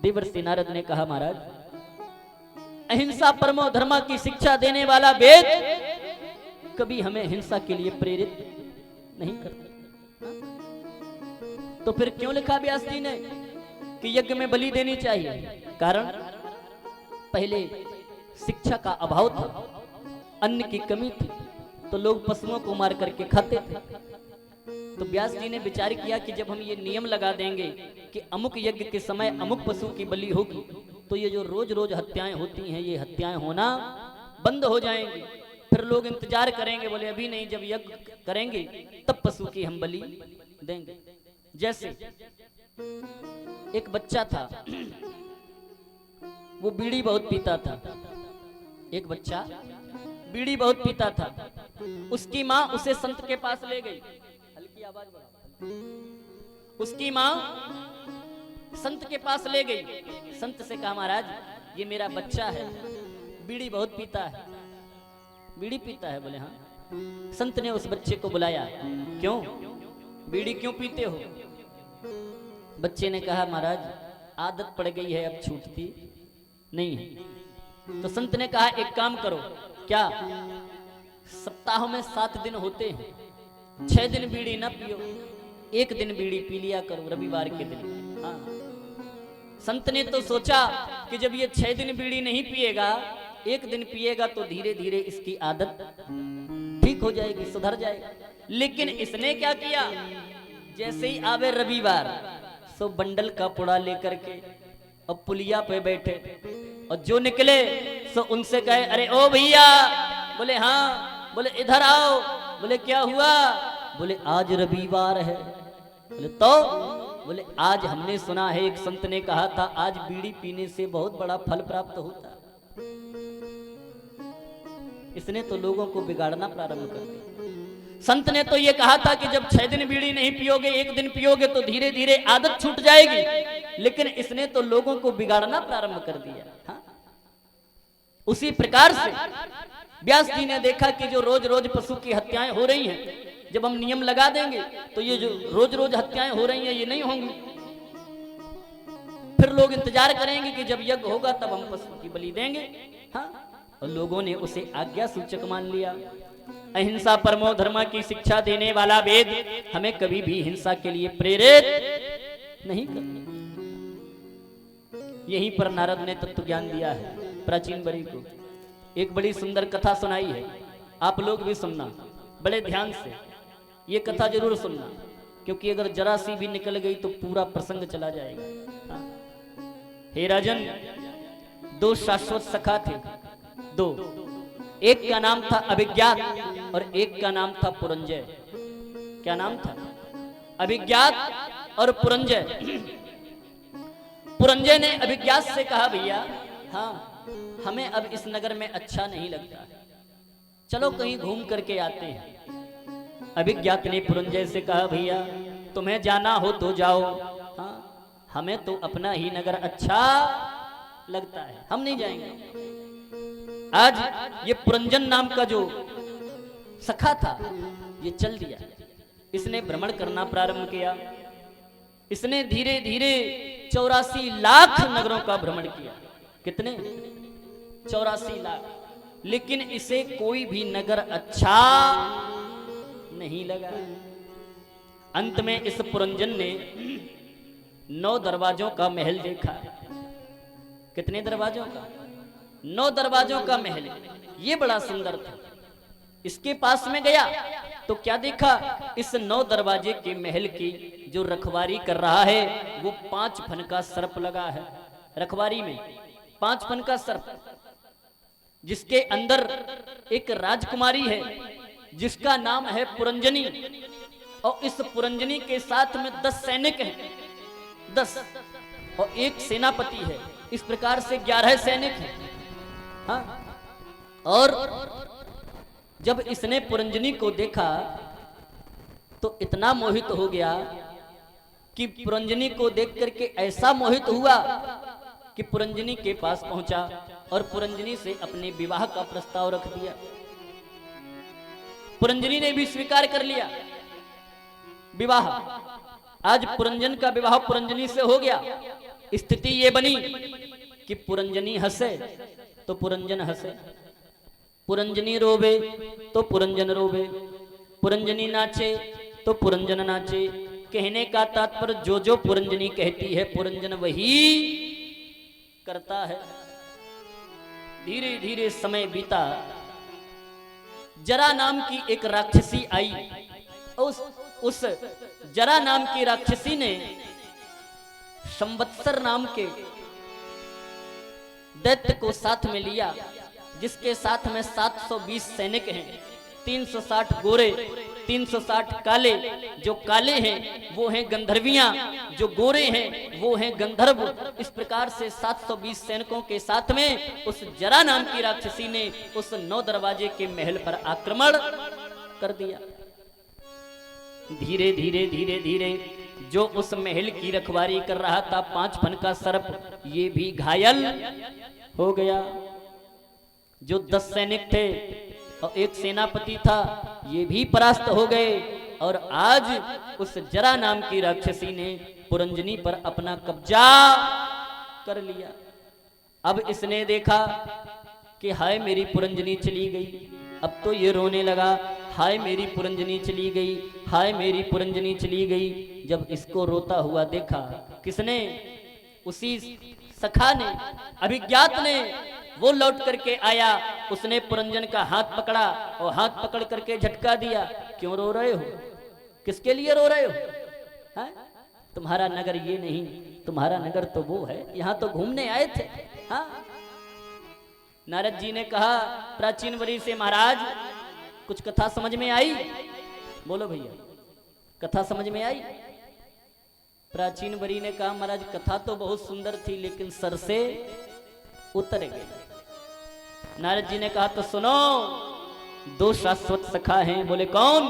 देवर्षि नारद ने कहा महाराज अहिंसा परमो धर्मा की शिक्षा देने वाला वेद कभी हमें हिंसा के लिए प्रेरित नहीं करता। तो फिर क्यों लिखा व्यास जी ने कि यज्ञ में बलि देनी चाहिए? कारण पहले शिक्षा का अभाव था, अन्न की कमी थी, तो लोग पशुओं को मार करके खाते थे। तो व्यास जी ने विचार किया कि जब हम ये नियम लगा देंगे कि अमुक यज्ञ के समय अमुक पशु की बलि होगी, तो ये जो रोज रोज हत्याएं होती हैं, ये हत्याएं होना बंद हो जाएंगी। फिर लोग इंतजार करेंगे, बोले अभी नहीं, जब यज्ञ करेंगे तब पशु की हम बलि देंगे। जैसे एक बच्चा था, वो बीड़ी बहुत पीता था। एक बच्चा बीड़ी बहुत पीता था। उसकी माँ उसे संत के पास ले गई। हल्की आवाज बढ़ाओ। उसकी माँ संत के पास ले गई। संत से कहा, महाराज ये मेरा बच्चा है, बीड़ी बहुत पीता है। बीड़ी पीता है? बोले हाँ। संत ने उस बच्चे को बुलाया। क्यों बीड़ी क्यों पीते हो? बच्चे ने कहा, महाराज आदत पड़ गई है, अब छूटती नहीं है। तो संत ने कहा, एक काम करो। क्या? सप्ताह में 7 दिन होते हैं, 6 दिन बीड़ी ना पियो, 1 दिन बीड़ी पी लिया करो, रविवार के दिन। हाँ। संत ने तो सोचा कि जब ये 6 दिन बीड़ी नहीं पिएगा, 1 दिन पिएगा, तो धीरे धीरे इसकी आदत ठीक हो जाएगी, सुधर जाएगी। लेकिन इसने क्या किया? जैसे ही आवे रविवार, सो बंडल का पुड़ा लेकर के और पुलिया पे बैठे, और जो निकले सो उनसे कहे, अरे ओ भैया। बोले हाँ। बोले इधर आओ। बोले क्या हुआ? बोले आज रविवार है। बोले तो? बोले आज हमने सुना है, एक संत ने कहा था, आज बीड़ी पीने से बहुत बड़ा फल प्राप्त होता है। इसने तो लोगों को बिगाड़ना प्रारंभ कर दिया। संत ने तो ये कहा था कि जब 6 दिन बीड़ी नहीं पियोगे, 1 दिन पियोगे, तो धीरे धीरे आदत छूट जाएगी। लेकिन इसने तो लोगों को बिगाड़ना प्रारंभ कर दिया। हाँ? उसी प्रकार से व्यास जी ने देखा कि जो रोज रोज पशु की हत्याएं हो रही हैं, जब हम नियम लगा देंगे तो ये जो रोज रोज हत्याएं हो रही हैं, ये नहीं होंगी। फिर लोग इंतजार करेंगे कि जब यज्ञ होगा तब हम पशु की बलि देंगे। हाँ? और लोगों ने उसे आज्ञा सूचक मान लिया। अहिंसा परमो धर्म की शिक्षा देने वाला वेद हमें कभी भी हिंसा के लिए प्रेरित नहीं करता। यहीं पर नारद ने तत्व ज्ञान दिया है प्राचीन बरी को। एक बड़ी सुंदर कथा सुनाई है, आप लोग भी सुनना बड़े ध्यान से। ये कथा जरूर सुनना, क्योंकि अगर जरा सी भी निकल गई तो पूरा प्रसंग चला जाएगा। हाँ? हे राजन, 2 शाश्वत सखा थे, 2। एक का नाम था अभिज्ञात और एक का नाम था पुरंजय। क्या नाम था? अभिज्ञात और पुरंजय। पुरंजय ने अभिज्ञात से कहा, भैया हाँ, हमें अब इस नगर में अच्छा नहीं लगता, चलो कहीं घूम करके आते हैं। अभिज्ञात ने पुरंजय से कहा, भैया तुम्हें जाना हो तो जाओ, हाँ, हमें तो अपना ही नगर अच्छा लगता है, हम नहीं जाएंगे। आज ये पुरंजन नाम का जो सखा था, ये चल दिया। इसने भ्रमण करना प्रारंभ किया। इसने धीरे धीरे 84 लाख नगरों का भ्रमण किया। कितने? 84 लाख। लेकिन इसे कोई भी नगर अच्छा नहीं लगा। अंत में इस पुरंजन ने 9 दरवाजों का महल देखा। कितने दरवाजों का? 9 दरवाजों का महल। ये बड़ा सुंदर था। इसके पास में गया तो क्या देखा? इस 9 दरवाजे के महल की जो रखवारी कर रहा है, वो 5 फन का सर्प लगा है। रखवारी में 5 फन का सर्प, जिसके अंदर एक राजकुमारी है जिसका नाम है पुरंजनी, और इस पुरंजनी के साथ में 10 सैनिक हैं, 10, और एक सेनापति है। इस प्रकार से 11 सैनिक हैं। हाँ? और जब इसने पुरंजनी को देखा तो इतना मोहित हो गया कि पुरंजनी को देख करके ऐसा मोहित हुआ कि पुरंजनी के पास पहुंचा और पुरंजनी से अपने विवाह का प्रस्ताव रख दिया। पुरंजनी ने भी स्वीकार कर लिया विवाह। आज पुरंजन का विवाह पुरंजनी से हो गया। स्थिति ये बनी कि पुरंजनी हंसे तो पुरंजन हंसे, पुरंजनी रोवे तो पुरंजन रोवे, पुरंजनी नाचे तो पुरंजन नाचे। कहने का तात्पर्य जो जो पुरंजनी कहती है पुरंजन वही करता है। धीरे धीरे समय बीता। जरा नाम की एक राक्षसी आई। उस जरा नाम की राक्षसी ने संवत्सर नाम के दैत्य को साथ में लिया, जिसके साथ में 720 सैनिक हैं, 360 गोरे, 360 काले। जो काले हैं वो हैं गंधर्वियां, जो गोरे हैं वो हैं गंधर्व। इस प्रकार से 720 सैनिकों के साथ में उस जरा नाम की राक्षसी ने उस 9 दरवाजे के महल पर आक्रमण कर दिया। धीरे धीरे धीरे धीरे जो उस महल की रखवारी कर रहा था 5 फन का सर्प, ये भी घायल हो गया। जो 10 सैनिक थे और एक सेनापति था, ये भी परास्त हो गए। और आज उस जरा नाम की राक्षसी ने पुरंजनी पर अपना कब्जा कर लिया। अब इसने देखा कि हाय मेरी पुरंजनी चली गई। अब तो ये रोने लगा, हाय मेरी पुरंजनी चली गई, हाय मेरी पुरंजनी चली गई। जब इसको रोता हुआ देखा, किसने? उसी सखा ने, अभिज्ञात ने। वो लौट करके आया, उसने पुरंजन का हाथ पकड़ा और हाथ पकड़ करके झटका दिया। क्यों रो रहे हो? किसके लिए रो रहे हो? है? तुम्हारा नगर ये नहीं, तुम्हारा नगर तो वो है, यहां तो घूमने आए थे। हाँ? नारद जी ने कहा प्राचीन वरी से, महाराज कुछ कथा समझ में आई? बोलो भैया, कथा समझ में आई? प्राचीन वरी ने कहा महाराज कथा तो बहुत सुंदर थी, लेकिन सर से उतर गई। नारद जी ने कहा तो सुनो, 2 शाश्वत सखा हैं। बोले कौन?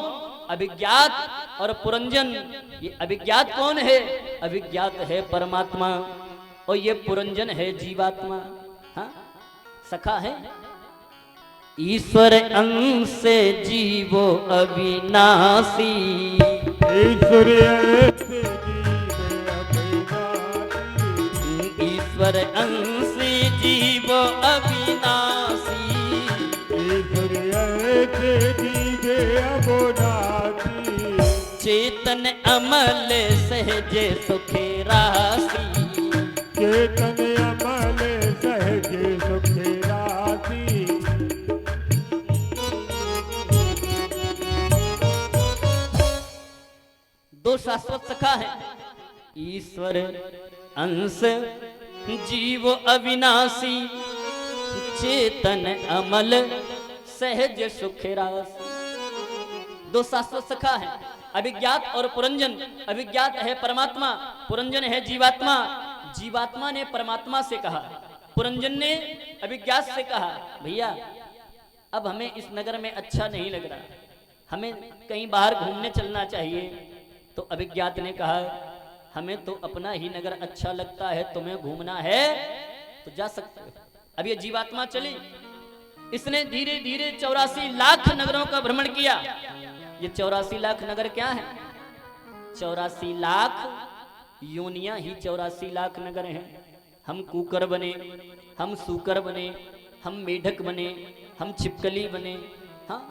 अभिज्ञात और पुरंजन। ये अभिज्ञात कौन है? अभिज्ञात है परमात्मा और ये पुरंजन है जीवात्मा। हाँ, सखा है। ईश्वर अंश से जीवो अविनाशी, ईश्वर ईश्वर अंश जीव अविनाशी, चेतन अमल सहजे सुखे राशि, चेतन अमल सहजे सुखे राशि। दो शाश्वत सखा है, ईश्वर अंश जीव अविनाशी, चेतन अमल सहज सुख राशि। 2 शाश्वत सखा है, अभिज्ञात और पुरंजन। अभिज्ञात है परमात्मा, पुरंजन है जीवात्मा। जीवात्मा ने परमात्मा से कहा, पुरंजन ने अभिज्ञात से कहा भैया अब हमें इस नगर में अच्छा नहीं लग रहा, हमें कहीं बाहर घूमने चलना चाहिए। तो अभिज्ञात ने कहा हमें तो अपना ही नगर अच्छा लगता है, तुम्हें घूमना है तो जा सकते हो। अब ये जीवात्मा चली, इसने धीरे धीरे 84 लाख नगरों का भ्रमण किया। ये 84 लाख नगर क्या है? 84 लाख योनियां ही 84 लाख नगर हैं। हम कुकर बने, हम सूकर बने, हम मेढक बने, हम छिपकली बने। हाँ,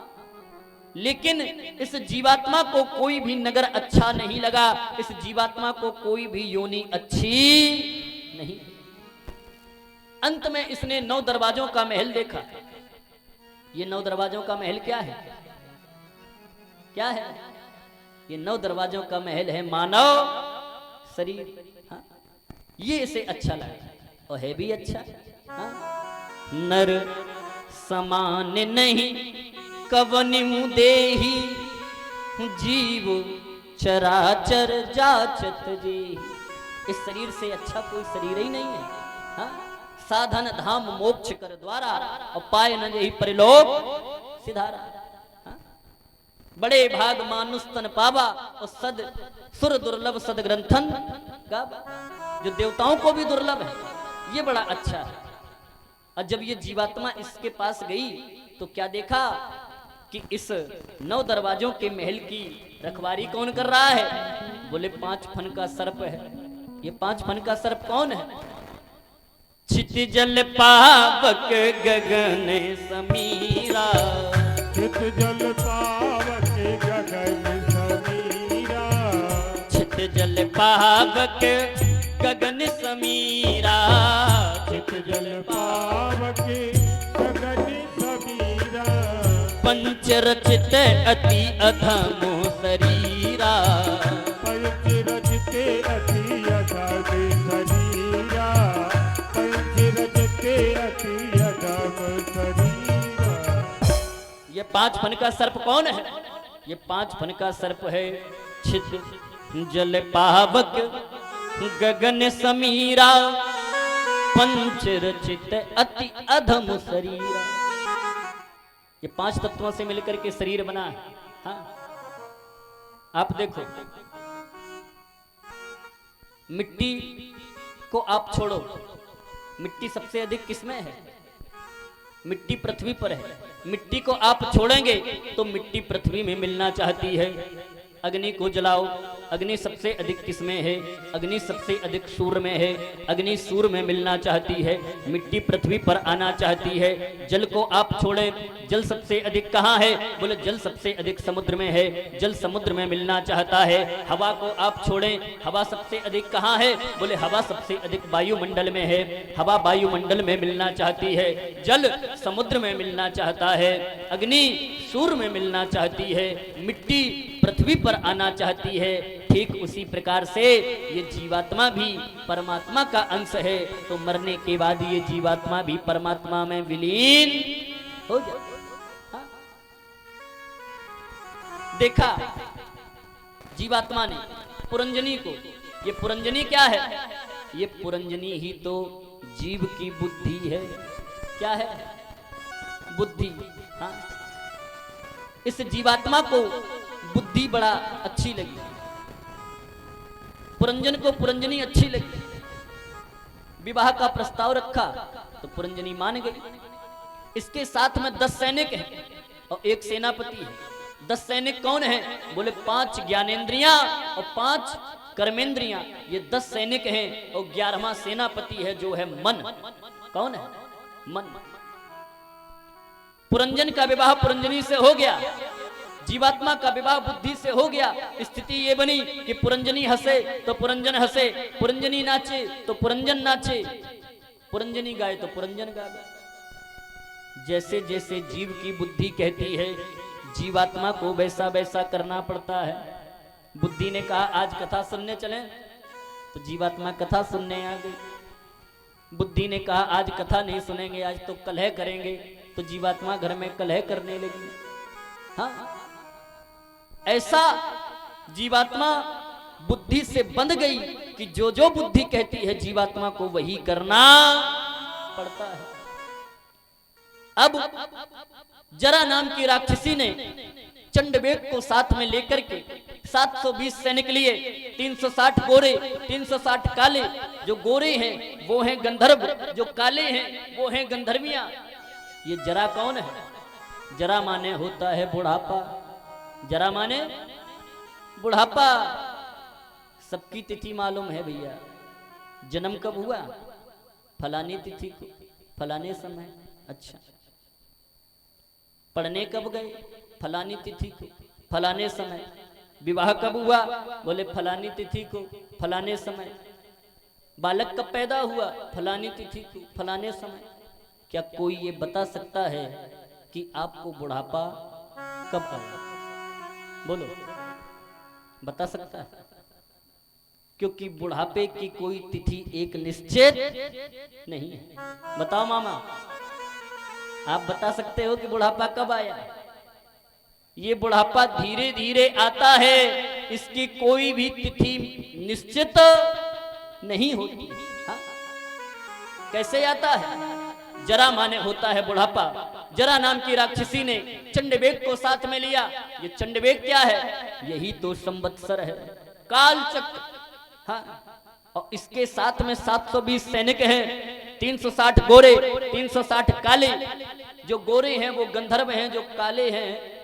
लेकिन इस जीवात्मा को कोई भी नगर अच्छा नहीं लगा, इस जीवात्मा को कोई भी योनि अच्छी नहीं। अंत में इसने 9 दरवाजों का महल देखा। ये 9 दरवाजों का महल क्या है? क्या है? ये 9 दरवाजों का महल है मानव शरीर। हाँ? ये इसे अच्छा लगा और है भी अच्छा। हाँ? नर समान नहीं कवनि देही, जीव चराचर जाचत जी। इस शरीर से अच्छा कोई शरीर ही नहीं है। हाँ? साधन धाम मोक्ष कर द्वारा और पाए न जही परिलोक सिधारा। हाँ? बड़े भाग मानुष तन पावा और सद सुर दुर्लभ सद ग्रंथन गावा। जो देवताओं को भी दुर्लभ है, ये बड़ा अच्छा है। और जब ये जीवात्मा इसके पास गई तो क्या देखा कि इस 9 दरवाजों के महल की रखवारी कौन कर रहा है? बोले 5 फन का सर्प है। ये 5 फन का सर्प कौन है? छित जल पावक गगन समीरा, चित जल पावक गगन समीरा, छित जल पावक गगन समीरा, चित जल पावक गगन समीरा, पंच रचित अति अधमो शरीरा, पंच रचते अति अधम शरीरा, पंच रचते अति अधम शरीरा। ये 5 फन का सर्प कौन है? ये 5 फन का सर्प है छित जल पावक गगन समीरा, पंच रचित अति अधम शरीरा। ये 5 तत्वों से मिलकर के शरीर बना है। हाँ, आप देखो, मिट्टी को आप छोड़ो, मिट्टी सबसे अधिक किसमें है? मिट्टी पृथ्वी पर है। मिट्टी को आप छोड़ेंगे तो मिट्टी पृथ्वी में मिलना चाहती है। अग्नि को जलाओ, अग्नि सबसे अधिक किसमें है? अग्नि सबसे अधिक सूर्य में है। अग्नि सूर्य में मिलना चाहती है, मिट्टी पृथ्वी पर आना चाहती है। जल को आप छोड़े, जल सबसे अधिक कहाँ है? बोले जल सबसे अधिक समुद्र में है, जल समुद्र में मिलना चाहता है। हवा को आप छोड़ें, हवा सबसे अधिक कहाँ है? बोले हवा सबसे अधिक वायुमंडल में है, हवा वायुमंडल में मिलना चाहती है। जल समुद्र में मिलना चाहता है, अग्नि सूर्य में मिलना चाहती है, मिट्टी पृथ्वी पर आना चाहती है। ठीक उसी प्रकार से ये जीवात्मा भी परमात्मा का अंश है, तो मरने के बाद ये जीवात्मा भी परमात्मा में विलीन हो जाए। हाँ? देखा जीवात्मा ने पुरंजनी को, ये पुरंजनी क्या है? ये पुरंजनी ही तो जीव की बुद्धि है। क्या है? बुद्धि। हाँ, इस जीवात्मा को बुद्धि बड़ा अच्छी लगी, पुरंजन को पुरंजनी अच्छी लगी। विवाह का प्रस्ताव रखा तो पुरंजनी मान गई। इसके साथ में 10 सैनिक हैं और 1 सेनापति है। 10 सैनिक कौन है? बोले 5 ज्ञानेंद्रियां और 5 कर्मेंद्रियां। ये 10 सैनिक हैं और 11वां सेनापति है जो है मन। कौन है? मन। पुरंजन का विवाह पुरंजनी से हो गया, जीवात्मा का विवाह बुद्धि से हो गया। स्थिति ये बनी कि पुरंजनी हंसे तो पुरंजन हंसे, पुरंजनी नाचे तो पुरंजन नाचे, पुरंजनी गाए तो पुरंजन गाए। जैसे जैसे जीव की बुद्धि कहती है, जीवात्मा को वैसा वैसा करना पड़ता है। बुद्धि ने कहा आज कथा सुनने चलें, तो जीवात्मा कथा सुनने आ गई। बुद्धि ने कहा आज कथा नहीं सुनेंगे, आज तो कलह करेंगे, तो जीवात्मा घर में कलह करने लगी। हाँ, ऐसा जीवात्मा बुद्धि से बंध गई कि जो जो बुद्धि कहती है जीवात्मा को वही करना पड़ता है। अब जरा नाम की राक्षसी ने चंडवेग को साथ में लेकर के 720 सैनिक लिए, 360 गोरे, 360 काले। जो गोरे हैं वो हैं गंधर्व, जो काले हैं वो हैं गंधर्वियां। ये जरा कौन है? जरा माने होता है बुढ़ापा। जरा माने बुढ़ापा। सबकी तिथि मालूम है भैया। जन्म कब हुआ? फलानी तिथि को, फलाने समय। अच्छा, पढ़ने कब गए? फलानी तिथि को, फलाने समय। विवाह कब हुआ? बोले फलानी तिथि को, फलाने समय। बालक कब पैदा हुआ? फलानी तिथि को, फलाने समय। क्या कोई ये बता सकता है कि आपको बुढ़ापा कब आया? बोलो, बता सकता है? क्योंकि बुढ़ापे की कोई तिथि एक निश्चित नहीं है। बताओ मामा, आप बता सकते हो कि बुढ़ापा कब आया? ये बुढ़ापा धीरे धीरे आता है, इसकी कोई भी तिथि निश्चित नहीं होती। हाँ? कैसे आता है? जरा माने होता है बुढ़ापा। जरा नाम की राक्षसी ने चंडवेग को साथ में लिया। ये चंडवेग क्या है? यही तो संवत्सर है, काल चक्र। हाँ, और इसके साथ में 720 सैनिक हैं, 360 गोरे, 360 काले। जो गोरे हैं वो गंधर्व हैं, जो काले हैं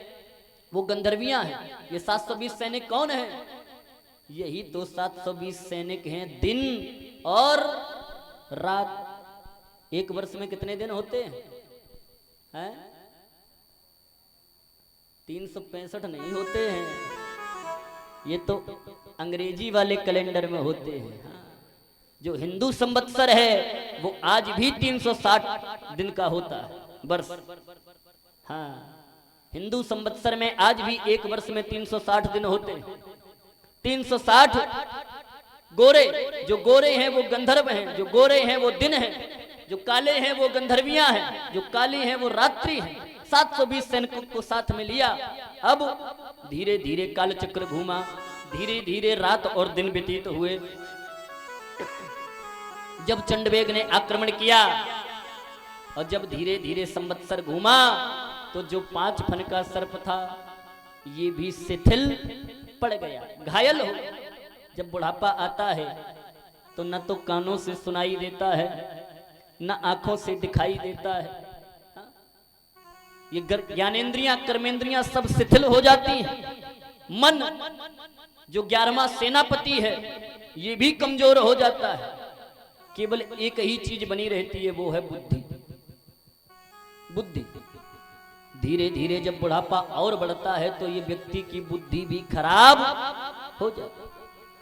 वो गंधर्वियां हैं। ये 720 सैनिक कौन है? यही तो 720 सैनिक हैं दिन और रात। एक वर्ष में कितने दिन होते हैं? 365 नहीं होते हैं, ये तो अंग्रेजी वाले कैलेंडर में होते हैं। हाँ। जो हिंदू संवत्सर है वो आज भी 360 दिन का होता है, वर्ष। हाँ, हिंदू संवत्सर में आज भी एक वर्ष में 360 दिन होते हैं। 360 गोरे, जो गोरे हैं वो गंधर्व हैं, जो गोरे हैं वो दिन हैं, जो काले हैं वो गंधर्वियां हैं, जो काली हैं वो रात्रि हैं। 720 सैनिकों को साथ में लिया। अब धीरे धीरे काल चक्र घूमा, धीरे धीरे रात और दिन व्यतीत हुए। जब चंडवेग ने आक्रमण किया और जब धीरे धीरे संवत्सर घूमा तो जो 5 फन का सर्प था ये भी शिथिल पड़ गया, घायल हो गया। जब बुढ़ापा आता है तो न तो कानों से सुनाई देता है, न आंखों से दिखाई देता है। ये ज्ञानेंद्रियां कर्मेंद्रियां सब शिथिल हो जाती हैं। मन जो 11वां सेनापति है ये भी कमजोर हो जाता है। केवल एक ही चीज बनी रहती है, वो है बुद्धि। बुद्धि धीरे धीरे जब बुढ़ापा और बढ़ता है तो ये व्यक्ति की बुद्धि भी खराब हो जाती है।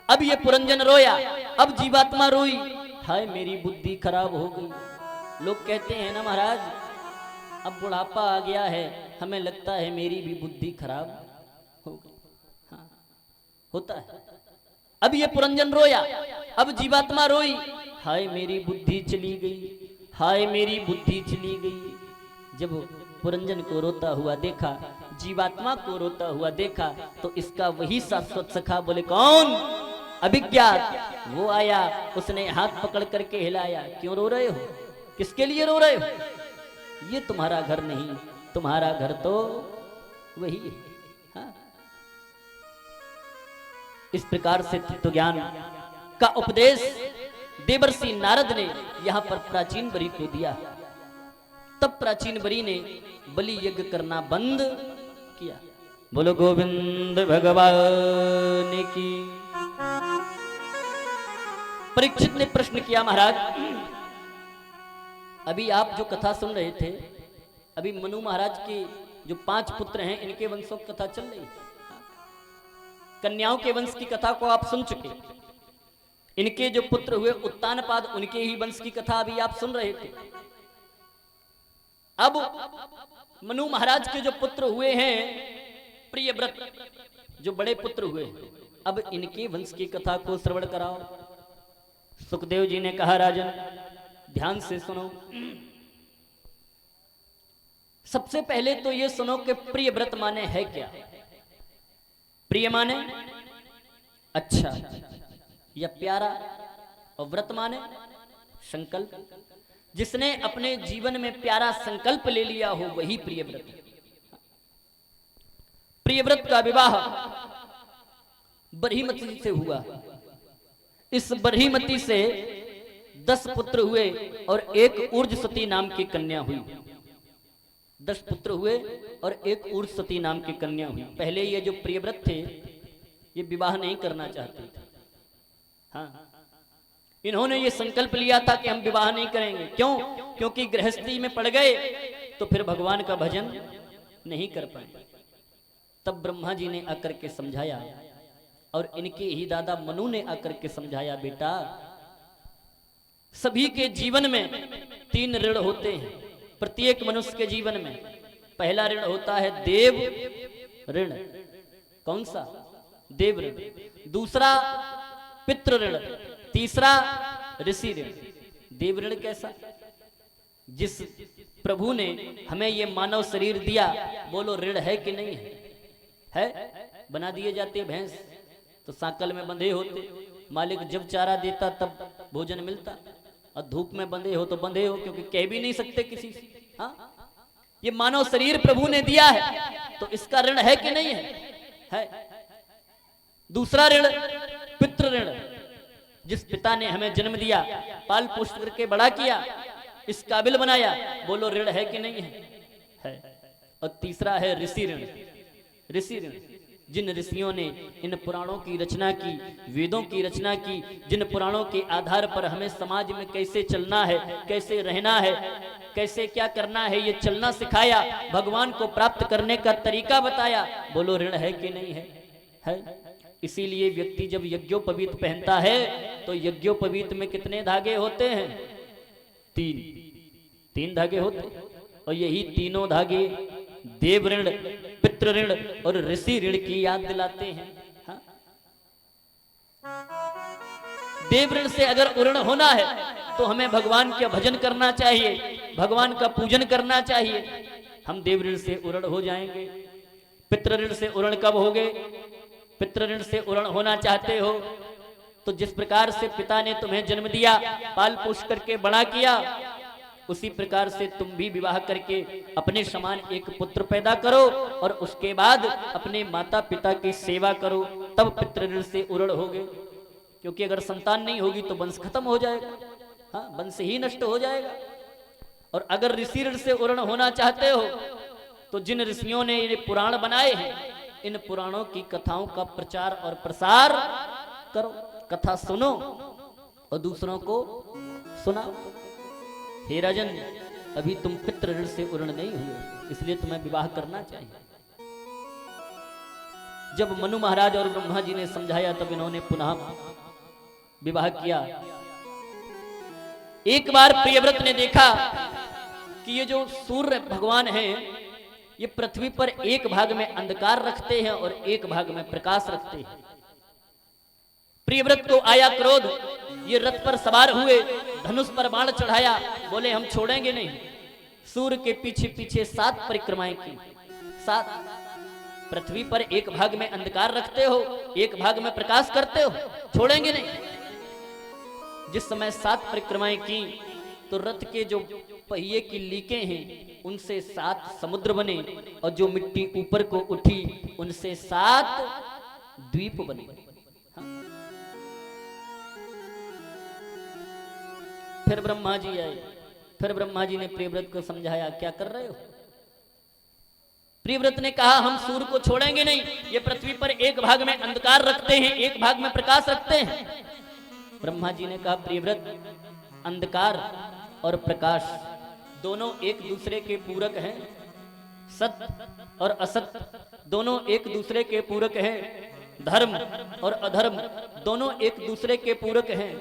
अब ये पुरंजन रोया, अब जीवात्मा रोई, हाय मेरी बुद्धि खराब हो गई। लोग कहते हैं ना महाराज, अब बुढ़ापा आ गया है, हमें लगता है मेरी भी बुद्धि खराब हो गई। हाँ, होता है। अब ये पुरंजन रोया, अब जीवात्मा रोई, हाय मेरी बुद्धि चली गई, हाय मेरी बुद्धि चली गई। जब पुरंजन को रोता हुआ देखा, जीवात्मा को रोता हुआ देखा, तो इसका वही शाश्वत सखा बोले कौन? अभिज्ञात। वो आया, उसने हाथ पकड़ करके हिलाया। क्यों रो रहे हो? किसके लिए रो रहे हो? ये तुम्हारा घर नहीं, तुम्हारा घर तो वही है। हाँ। इस प्रकार से तत्व ज्ञान का उपदेश देवर्षि नारद ने यहां पर प्राचीन बरी को दिया। तब प्राचीन बरी ने बलि यज्ञ करना बंद किया। बोलो गोविंद भगवान की। परीक्षित ने प्रश्न किया, महाराज अभी आप जो कथा सुन रहे थे, अभी मनु महाराज के जो 5 पुत्र हैं इनके वंशों की कथा चल रही है। कन्याओं के वंश की कथा को आप सुन चुके। इनके जो पुत्र हुए उत्तानपाद, उनके ही वंश की कथा अभी आप सुन रहे थे। अब मनु महाराज के जो पुत्र हुए हैं प्रियव्रत, जो बड़े पुत्र हुए, अब इनके वंश की कथा को श्रवण कराओ। सुखदेव जी ने कहा, राजन ध्यान से सुनो। सबसे पहले तो ये सुनो कि प्रियव्रत माने है क्या? प्रिय माने अच्छा या प्यारा, और व्रत माने संकल्प। जिसने अपने जीवन में प्यारा संकल्प ले लिया हो वही प्रियव्रत। प्रियव्रत का विवाह बरहीमती से हुआ। इस बरहीमती से 10 पुत्र हुए और एक ऊर्जसती नाम की कन्या हुई। 10 पुत्र हुए और एक ऊर्जसती नाम की कन्या हुई। पहले ये जो प्रियव्रत थे ये विवाह नहीं करना चाहते थे। हाँ, इन्होंने ये संकल्प लिया था कि हम विवाह नहीं करेंगे। क्यों? क्योंकि गृहस्थी में पड़ गए तो फिर भगवान का भजन नहीं कर पाए। तब ब्रह्मा जी ने आकर के समझाया और इनके ही दादा मनु ने आकर के समझाया, बेटा सभी के जीवन में 3 ऋण होते हैं, प्रत्येक मनुष्य के जीवन में। पहला ऋण होता है देव ऋण। कौन सा? देव ऋण। दूसरा पितृ ऋण। तीसरा ऋषि ऋण। देव ऋण कैसा? जिस प्रभु ने हमें ये मानव शरीर दिया, बोलो ऋण है कि नहीं है? बना दिए जाते भैंस तो सांकल में बंधे होते, मालिक जब चारा देता तब भोजन मिलता, और धूप में बंधे हो तो बंधे हो, क्योंकि कह भी नहीं सकते किसी से। हाँ, ये मानव शरीर प्रभु ने दिया है तो इसका ऋण है कि नहीं है? दूसरा ऋण पितृ ऋण। जिस पिता ने हमें जन्म दिया, पाल पोष करके बड़ा किया, इस काबिल बनाया, बोलो ऋण है कि नहीं है? और तीसरा है ऋषि ऋण। ऋषि ऋण जिन ऋषियों ने इन पुराणों की रचना की, वेदों की रचना की, जिन पुराणों के आधार पर हमें समाज में कैसे चलना है, कैसे रहना है, कैसे क्या करना है, ये चलना सिखाया, भगवान को प्राप्त करने का तरीका बताया, बोलो ऋण है कि नहीं है? इसीलिए व्यक्ति जब यज्ञोपवीत पहनता है तो यज्ञोपवीत में कितने धागे होते हैं? तीन धागे होते हैं। और यही तीनों धागे देव ऋण, पितृ ऋण और ऋषि ऋण की याद दिलाते हैं। हाँ? देव ऋण से अगर उऋण होना है तो हमें भगवान का भजन करना चाहिए, भगवान का पूजन करना चाहिए, हम देव ऋण से उऋण हो जाएंगे। पितृ ऋण से उऋण कब होगे? पितृ ऋण से उऋण होना चाहते हो तो जिस प्रकार से पिता ने तुम्हें जन्म दिया, पाल पोष करके बड़ा किया, उसी प्रकार से तुम भी विवाह करके अपने समान एक पुत्र पैदा करो और उसके बाद अपने माता पिता की सेवा करो, तब पितृ ऋण से उऋण होगे। क्योंकि अगर संतान नहीं होगी तो वंश खत्म हो जाएगा, हाँ, वंश ही नष्ट हो जाएगा। और अगर ऋषि ऋण से उऋण होना चाहते हो तो जिन ऋषियों ने ये पुराण बनाए हैं, इन पुराणों की कथाओं का प्रचार और प्रसार करो, कथा सुनो और दूसरों को सुनाओ। हे राजन, अभी तुम पितृ ऋण से उऋण नहीं हुए, इसलिए तुम्हें विवाह करना चाहिए। जब मनु महाराज और ब्रह्मा जी ने समझाया तब इन्होंने पुनः विवाह किया। एक बार प्रियव्रत ने देखा कि ये जो सूर्य भगवान हैं, ये पृथ्वी पर एक भाग में अंधकार रखते हैं और एक भाग में प्रकाश रखते हैं। प्रियव्रत को आया क्रोध, ये रथ पर सवार हुए, धनुष पर बाण चढ़ाया, बोले हम छोड़ेंगे नहीं। सूर्य के पीछे पीछे 7 परिक्रमाएं की, 7। पृथ्वी पर एक भाग में अंधकार रखते हो, एक भाग में प्रकाश करते हो, छोड़ेंगे नहीं। जिस समय 7 परिक्रमाएं की तो रथ के जो पहिए की लीकें हैं उनसे 7 समुद्र बने और जो मिट्टी ऊपर को उठी उनसे 7 द्वीप बने। हाँ? फिर ब्रह्मा जी आए, फिर ब्रह्मा जी ने प्रियव्रत को समझाया, क्या कर रहे हो? प्रियव्रत ने कहा हम सूर्य को छोड़ेंगे नहीं, ये पृथ्वी पर एक भाग में अंधकार रखते हैं, एक भाग में प्रकाश रखते हैं। ब्रह्मा जी ने कहा प्रियव्रत, अंधकार और प्रकाश दोनों एक दूसरे के पूरक हैं, सत्य और असत्य दोनों एक दूसरे के पूरक हैं, धर्म और अधर्म दोनों एक दूसरे के पूरक हैं।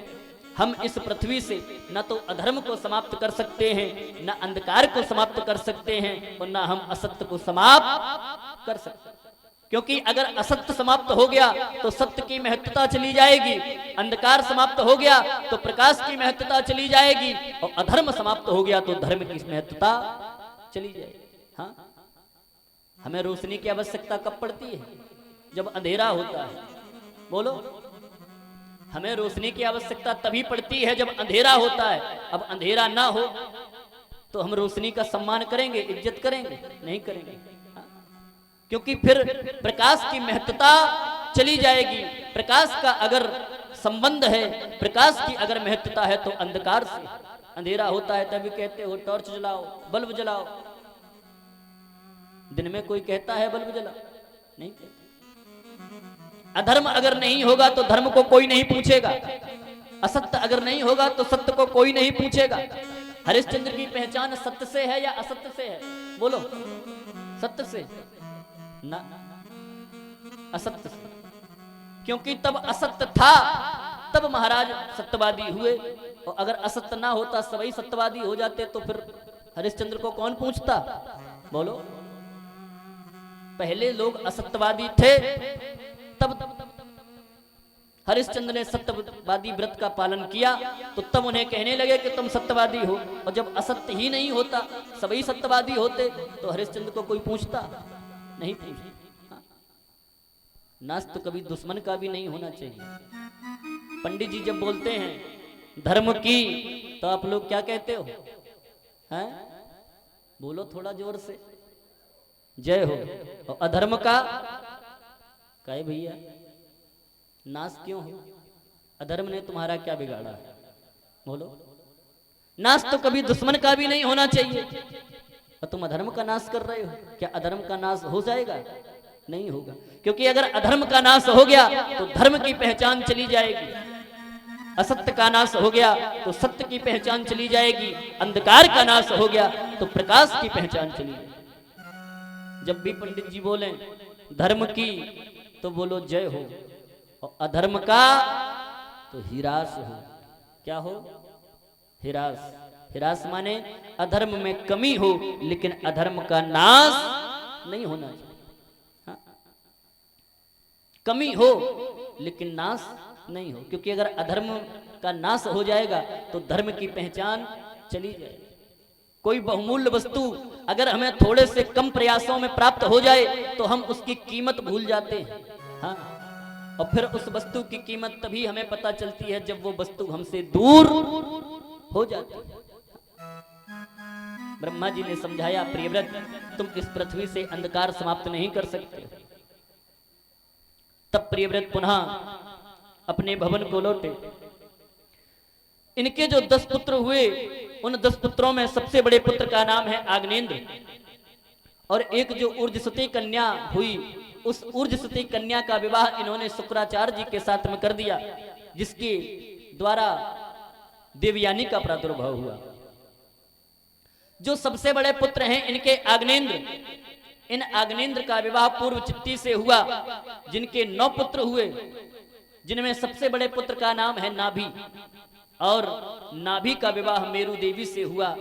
हम इस पृथ्वी से न तो अधर्म को समाप्त कर सकते हैं, न अंधकार को समाप्त कर सकते हैं और न हम असत्य को समाप्त कर सकते हैं। क्योंकि अगर असत्य समाप्त हो गया तो सत्य की महत्वता चली जाएगी, अंधकार समाप्त हो गया तो प्रकाश की महत्वता चली जाएगी और अधर्म समाप्त हो गया तो धर्म की महत्वता चली जाएगी। हाँ, हमें रोशनी की आवश्यकता कब पड़ती है? जब अंधेरा होता है। बोलो, हमें रोशनी की आवश्यकता तभी पड़ती है जब अंधेरा होता है। अब अंधेरा ना हो तो हम रोशनी का सम्मान करेंगे, इज्जत करेंगे? नहीं करेंगे। क्योंकि फिर प्रकाश की महत्वता चली जाएगी। प्रकाश का अगर संबंध है, प्रकाश की अगर महत्वता है तो अंधकार से। अंधेरा होता है तभी कहते हो टॉर्च जलाओ, बल्ब जलाओ। दिन में कोई कहता है बल्ब जलाओ? नहीं कहता। अधर्म अगर नहीं होगा तो धर्म को कोई नहीं पूछेगा, असत्य अगर नहीं होगा तो सत्य को कोई नहीं पूछेगा। हरिश्चंद्र की पहचान सत्य से है या असत्य से है? बोलो, सत्य से ना, असत्य से। क्योंकि तब असत्य था, तब महाराज सत्यवादी हुए, और अगर असत्य ना होता सभी सत्यवादी हो जाते तो फिर हरिश्चंद्र को कौन पूछता? बोलो, पहले लोग असत्यवादी थे, तब हरिश्चंद्र ने सत्यवादी व्रत का पालन किया तो तब उन्हें कहने लगे कि तुम सत्यवादी हो। और जब असत्य ही नहीं होता, सभी सत्यवादी होते, तो हरिश्चंद्र को कोई पूछता नहीं? पूछता। नाश तो कभी दुश्मन का भी नहीं होना चाहिए। पंडित जी जब बोलते हैं धर्म की, तो आप लोग क्या कहते हो? हैं? बोलो थोड़ा जोर से, जय हो। और अधर्म का कहे भैया नाश क्यों हो? अधर्म ने तुम्हारा क्या बिगाड़ा है? बोलो, नाश तो कभी दुश्मन का भी नहीं होना चाहिए और तुम अधर्म का नाश कर रहे हो। क्या अधर्म का नाश हो जाएगा? नहीं होगा, क्योंकि अगर अधर्म का नाश हो गया तो धर्म की पहचान चली जाएगी, असत्य का नाश हो गया तो सत्य की पहचान चली जाएगी, अंधकार का नाश हो गया तो प्रकाश की पहचान चली जाएगी। जब भी पंडित जी बोले धर्म की तो बोलो जय हो, और अधर्म का तो हिरास हो। क्या हो? हिरास। हिरास माने अधर्म में कमी हो लेकिन अधर्म का नाश नहीं होना चाहिए। हाँ? कमी हो लेकिन नाश नहीं हो, क्योंकि अगर अधर्म का नाश हो जाएगा तो धर्म की पहचान चली जाएगी। कोई बहुमूल्य वस्तु अगर हमें थोड़े से कम प्रयासों में प्राप्त हो जाए तो हम उसकी कीमत भूल जाते हैं। हाँ, और फिर उस वस्तु की कीमत तभी हमें पता चलती है जब वो वस्तु हमसे दूर हो जाती है। ब्रह्मा जी ने समझाया, प्रियव्रत तुम इस पृथ्वी से अंधकार समाप्त नहीं कर सकते। तब प्रियव्रत पुनः अपने भवन को लौटे। इनके जो 10 पुत्र हुए, उन 10 पुत्रों में सबसे बड़े पुत्र का नाम है आग्नेन्द्र, और एक जो ऊर्जसती कन्या हुई, उस ऊर्जसती कन्या का विवाह इन्होंने शुक्राचार्य जी के साथ में कर दिया, जिसके द्वारा देवयानी का प्रादुर्भाव हुआ। जो सबसे बड़े पुत्र हैं इनके आग्नेन्द्र, इन आग्नेन्द्र का विवाह पूर्व चित्ती से हुआ, जिनके 9 पुत्र हुए, जिनमें सबसे बड़े पुत्र का नाम है नाभि, और नाभि का विवाह मेरु देवी से हुआ,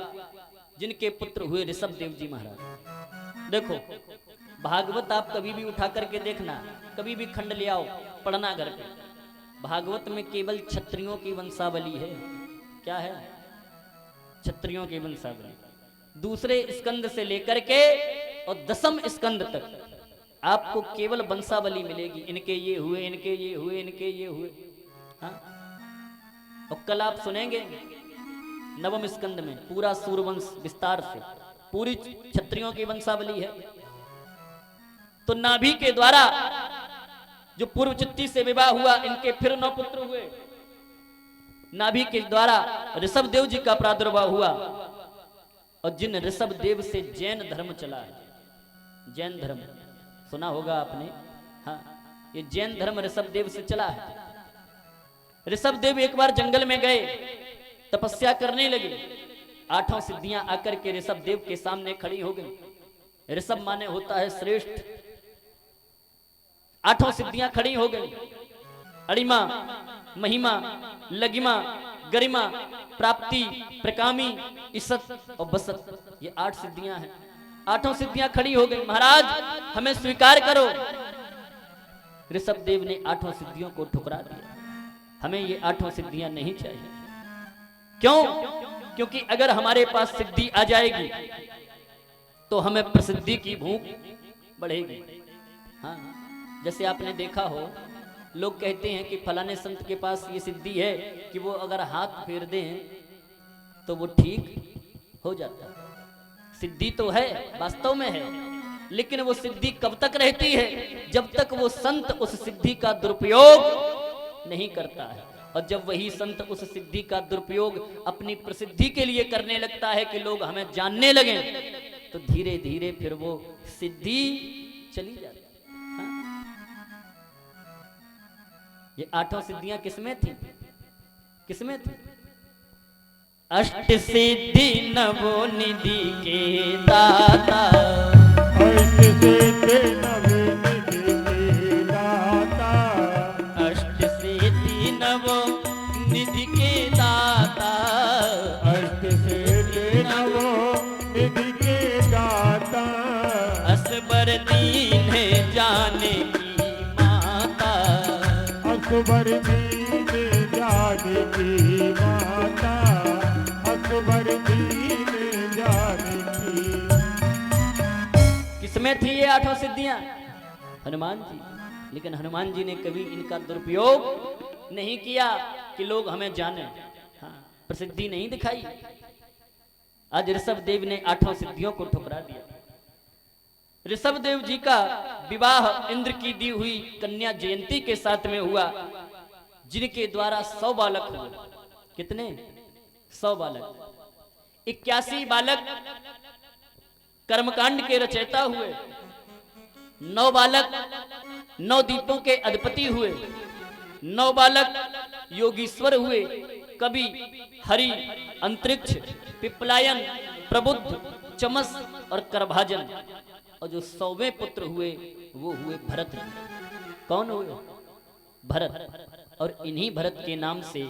जिनके पुत्र हुए ऋषभ देव जी महाराज। देखो भागवत आप कभी भी उठा करके देखना, कभी भी खंड ले आओ, पढ़ना घर पे। भागवत में केवल क्षत्रियों की वंशावली है। क्या है? क्षत्रियों की वंशावली। दूसरे स्कंद से लेकर के और 10वें स्कंद तक आपको केवल वंशावली मिलेगी, इनके ये हुए, इनके ये हुए, इनके ये हुए। हाँ, और कल आप सुनेंगे 9वें स्कंद में पूरा सूर्यवंश विस्तार से, पूरी क्षत्रियों की वंशावली है। तो नाभि के द्वारा जो पूर्व चित्ती से विवाह हुआ, इनके फिर 9 पुत्र हुए। नाभि के द्वारा ऋषभ देव जी का प्रादुर्भाव हुआ, और जिन ऋषभ देव से जैन धर्म चला है, जैन धर्म सुना होगा आपने। हाँ, ये जैन धर्म ऋषभ देव से चला है। ऋषभ देव एक बार जंगल में गए, तपस्या करने लगे। 8 सिद्धियां आकर के ऋषभ देव के सामने खड़ी हो गई। ऋषभ माने होता है श्रेष्ठ। 8 सिद्धियां खड़ी हो गई। अणिमा, महिमा, लगिमा, गरिमा, प्राप्ति, प्रकामी, इज्जत और बसत, ये 8 सिद्धियां हैं। 8 सिद्धियां खड़ी हो गई। महाराज हमें स्वीकार करो। ऋषभ देव ने 8 सिद्धियों को ठुकरा दिया। हमें ये 8 सिद्धियां नहीं चाहिए। क्यों? क्योंकि अगर हमारे पास सिद्धि आ जाएगी तो हमें प्रसिद्धि की भूख बढ़ेगी। हाँ, जैसे आपने देखा हो, लोग कहते हैं कि फलाने संत के पास ये सिद्धि है कि वो अगर हाथ फेर दें तो वो ठीक हो जाता है। सिद्धि तो है, वास्तव में है, लेकिन वो सिद्धि कब तक रहती है? जब तक वो संत उस सिद्धि का दुरुपयोग नहीं करता है। और जब वही संत उस सिद्धि का दुरुपयोग अपनी प्रसिद्धि के लिए करने लगता है कि लोग हमें जानने लगे, तो धीरे धीरे फिर वो सिद्धि चली जाती है। ये 8 सिद्धियां किसमें थी? किसमें थी? अष्ट सिद्धि नवो निधि के दाता, अष्ट सिद्धि नवो निधि के दाता, अष्ट सिद्धि नवो निधि के दाता, अष्ट सिद्धि नवो निधि के दाता, असबर दीन है जाने अकबर दीन जाने की माता, अकबर दीन जाने की। किसमें थी ये 8 सिद्धियां? हनुमान जी। लेकिन हनुमान जी ने कभी इनका दुरुपयोग नहीं किया कि लोग हमें जाने। हाँ, प्रसिद्धि नहीं दिखाई। आज ऋषभ देव ने 8 सिद्धियों को ठुकरा दिया। ऋषभ देव जी का विवाह इंद्र की दी हुई कन्या जयंती के साथ में हुआ, जिनके द्वारा 100 बालक हुए। कितने? 100 बालक। 81 बालक कर्मकांड के रचयिता हुए। 9 बालक 9 द्वीपों के अधिपति हुए, 9 बालक योगीश्वर हुए, कवि, हरि, अंतरिक्ष, पिपलायन, प्रबुद्ध, चमस और करभाजन। और जो 100वें पुत्र हुए वो हुए भरत। कौन हुए? भरत। और इन्हीं भरत के नाम से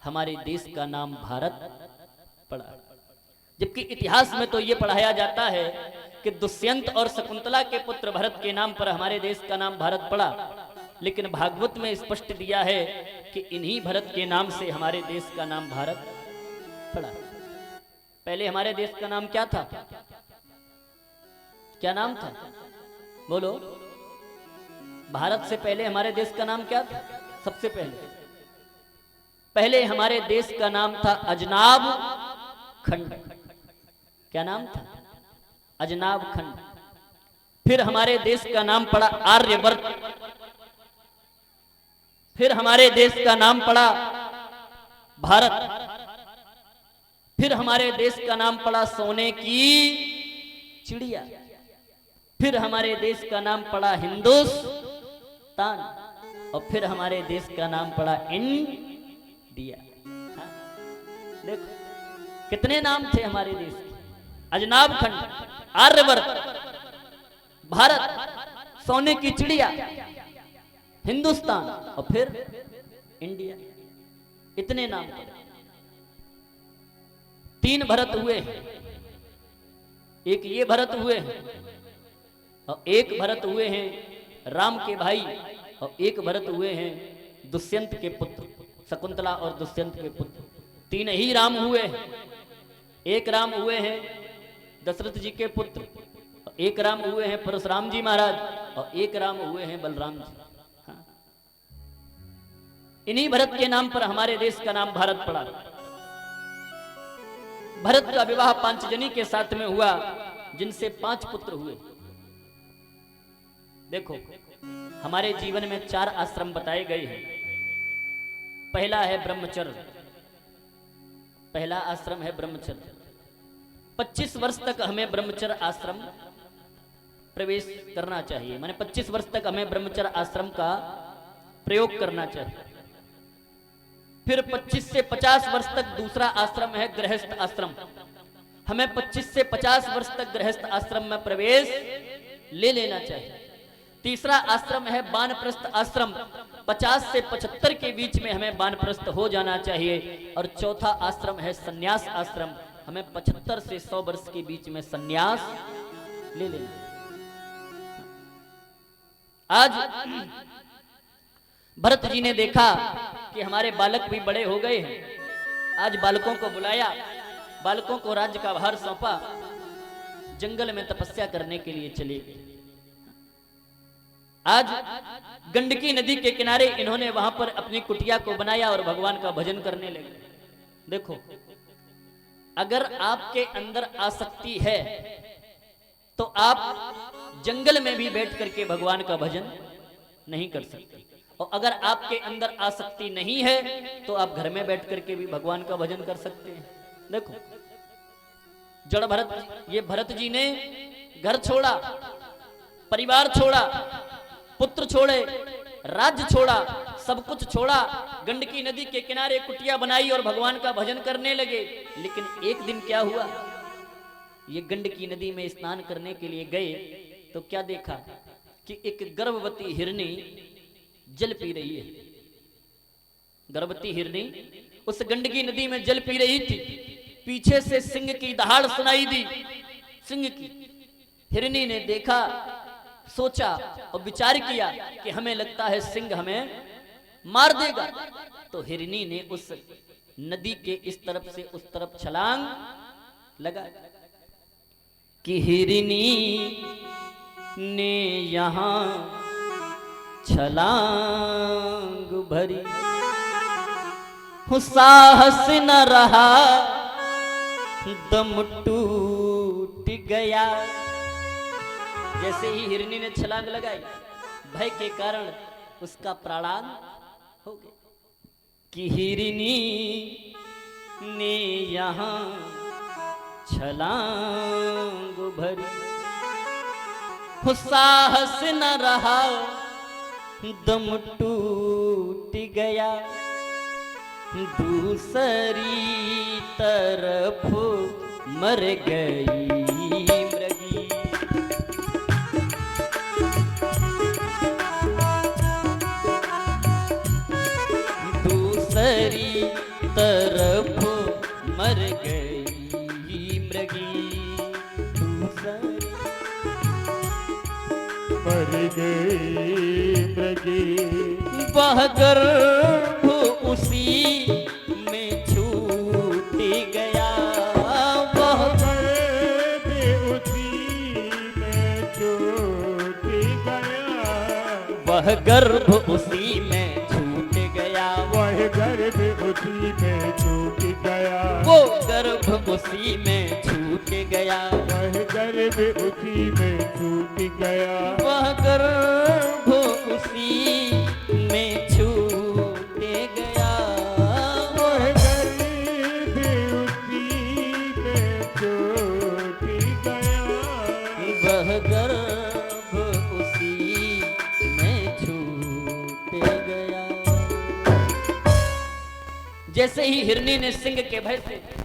हमारे देश का नाम भारत पड़ा। जबकि इतिहास में तो ये पढ़ाया जाता है कि दुष्यंत और शकुंतला के पुत्र भरत के नाम पर हमारे देश का नाम भारत पड़ा, लेकिन भागवत में स्पष्ट दिया है कि इन्हीं भरत के नाम से हमारे देश का नाम भारत पड़ा। पहले हमारे देश का नाम क्या था? क्या नाम था? बोलो। भारत से पहले हमारे देश का नाम क्या था? सबसे पहले हमारे देश का नाम था अजनाब खंड। क्या नाम था? अजनाब खंड। फिर हमारे देश का नाम पड़ा आर्यवर्त। फिर हमारे देश का नाम पड़ा भारत। फिर हमारे देश का नाम पड़ा सोने की चिड़िया। फिर हमारे देश का नाम पड़ा हिंदुस्तान। और फिर हमारे देश का नाम पड़ा इंडिया। हाँ? देखो कितने नाम थे हमारे देश के। अजनाब खंड, आर्यवर्त, भारत, सोने की चिड़िया, हिंदुस्तान और फिर इंडिया। इतने नाम पड़े। 3 भरत हुए हैं। एक ये भरत हुए हैं और एक भरत हुए हैं राम के भाई, और एक भरत हुए हैं दुष्यंत के पुत्र, शकुंतला और दुष्यंत के पुत्र। 3 ही राम हुए हैं। एक राम हुए हैं दशरथ जी के पुत्र, एक राम हुए हैं परशुराम जी महाराज, और एक राम हुए हैं बलराम जी। हाँ? इन्हीं भरत के नाम पर हमारे देश का नाम भारत पड़ा। भरत का विवाह पांचजनी के साथ में हुआ, जिनसे 5 पुत्र हुए। देखो हमारे जीवन में 4 आश्रम बताए गए हैं। पहला है ब्रह्मचर्य। पहला आश्रम है ब्रह्मचर्य। 25 वर्ष तक हमें ब्रह्मचर्य आश्रम प्रवेश करना चाहिए, माने 25 वर्ष तक हमें ब्रह्मचर्य आश्रम का प्रयोग करना चाहिए। फिर 25 से 50 वर्ष तक दूसरा आश्रम है गृहस्थ आश्रम। हमें 25 से 50 वर्ष तक गृहस्थ आश्रम में प्रवेश ले लेना चाहिए। तीसरा आश्रम है वानप्रस्थ आश्रम। 50 से 75 के बीच में हमें वानप्रस्थ हो जाना चाहिए। और चौथा आश्रम है संन्यास आश्रम। हमें 75 से 100 वर्ष के बीच में संन्यास ले लेना। आज भरत जी ने देखा कि हमारे बालक भी बड़े हो गए हैं। आज बालकों को बुलाया, बालकों को राज्य का भार सौंपा, जंगल में तपस्या करने के लिए चले गए। आज गंडकी नदी के किनारे इन्होंने वहां पर अपनी कुटिया को बनाया और भगवान का भजन करने लगे। देखो अगर आपके अंदर आसक्ति है तो आप जंगल में भी बैठ करके भगवान का भजन नहीं कर सकते, और अगर आपके अंदर आसक्ति नहीं है तो आप घर में बैठ करके भी भगवान का भजन कर सकते हैं। देखो जड़ भरत, ये भरत जी ने घर छोड़ा, परिवार छोड़ा, पुत्र छोड़े, राज्य छोड़ा, सब कुछ छोड़ा, गंडकी नदी के किनारे कुटिया बनाई और भगवान का भजन करने लगे। लेकिन एक दिन क्या हुआ, ये गंडकी नदी में स्नान करने के लिए गए तो क्या देखा कि एक गर्भवती हिरनी जल पी रही है। गर्भवती हिरनी उस गंडकी नदी में जल पी रही थी। पीछे से सिंह की दहाड़ सुनाई दी। सिंह की हिरनी ने देखा, सोचा और विचार किया कि हमें लगता है सिंह हमें मार देगा। तो हिरनी ने उस नदी के इस तरफ से उस तरफ छलांग लगा कि हिरनी ने यहां छलांग भरी, साहस न रहा, दम टूट गया। जैसे ही हिरनी ने छलांग लगाई, भय के कारण उसका प्राणान हो गया। कि हिरनी ने यहां छलांग भरी, हो साहस न रहा, दम टूट गया, दूसरी तरफ मर गई मृगी। दूसरी तरफ मर गई मृगी। दूसरी मर गई मृगी। वह गर्भ उसी में छूट गया। वह गर्भ उसी में छूट गया। वह गर्भ उसी में छूट गया। वह गर्भ उसी में छूट गया। वो गर्भ उसी में छूट गया। वह गर्भ उसी में छूट गया। वह गर्भ उसी में छूट गया। वह गर्भ उसी में छूट गया। वह गर्भ उसी में छूट गया। जैसे ही हिरनी ने सिंह के भय से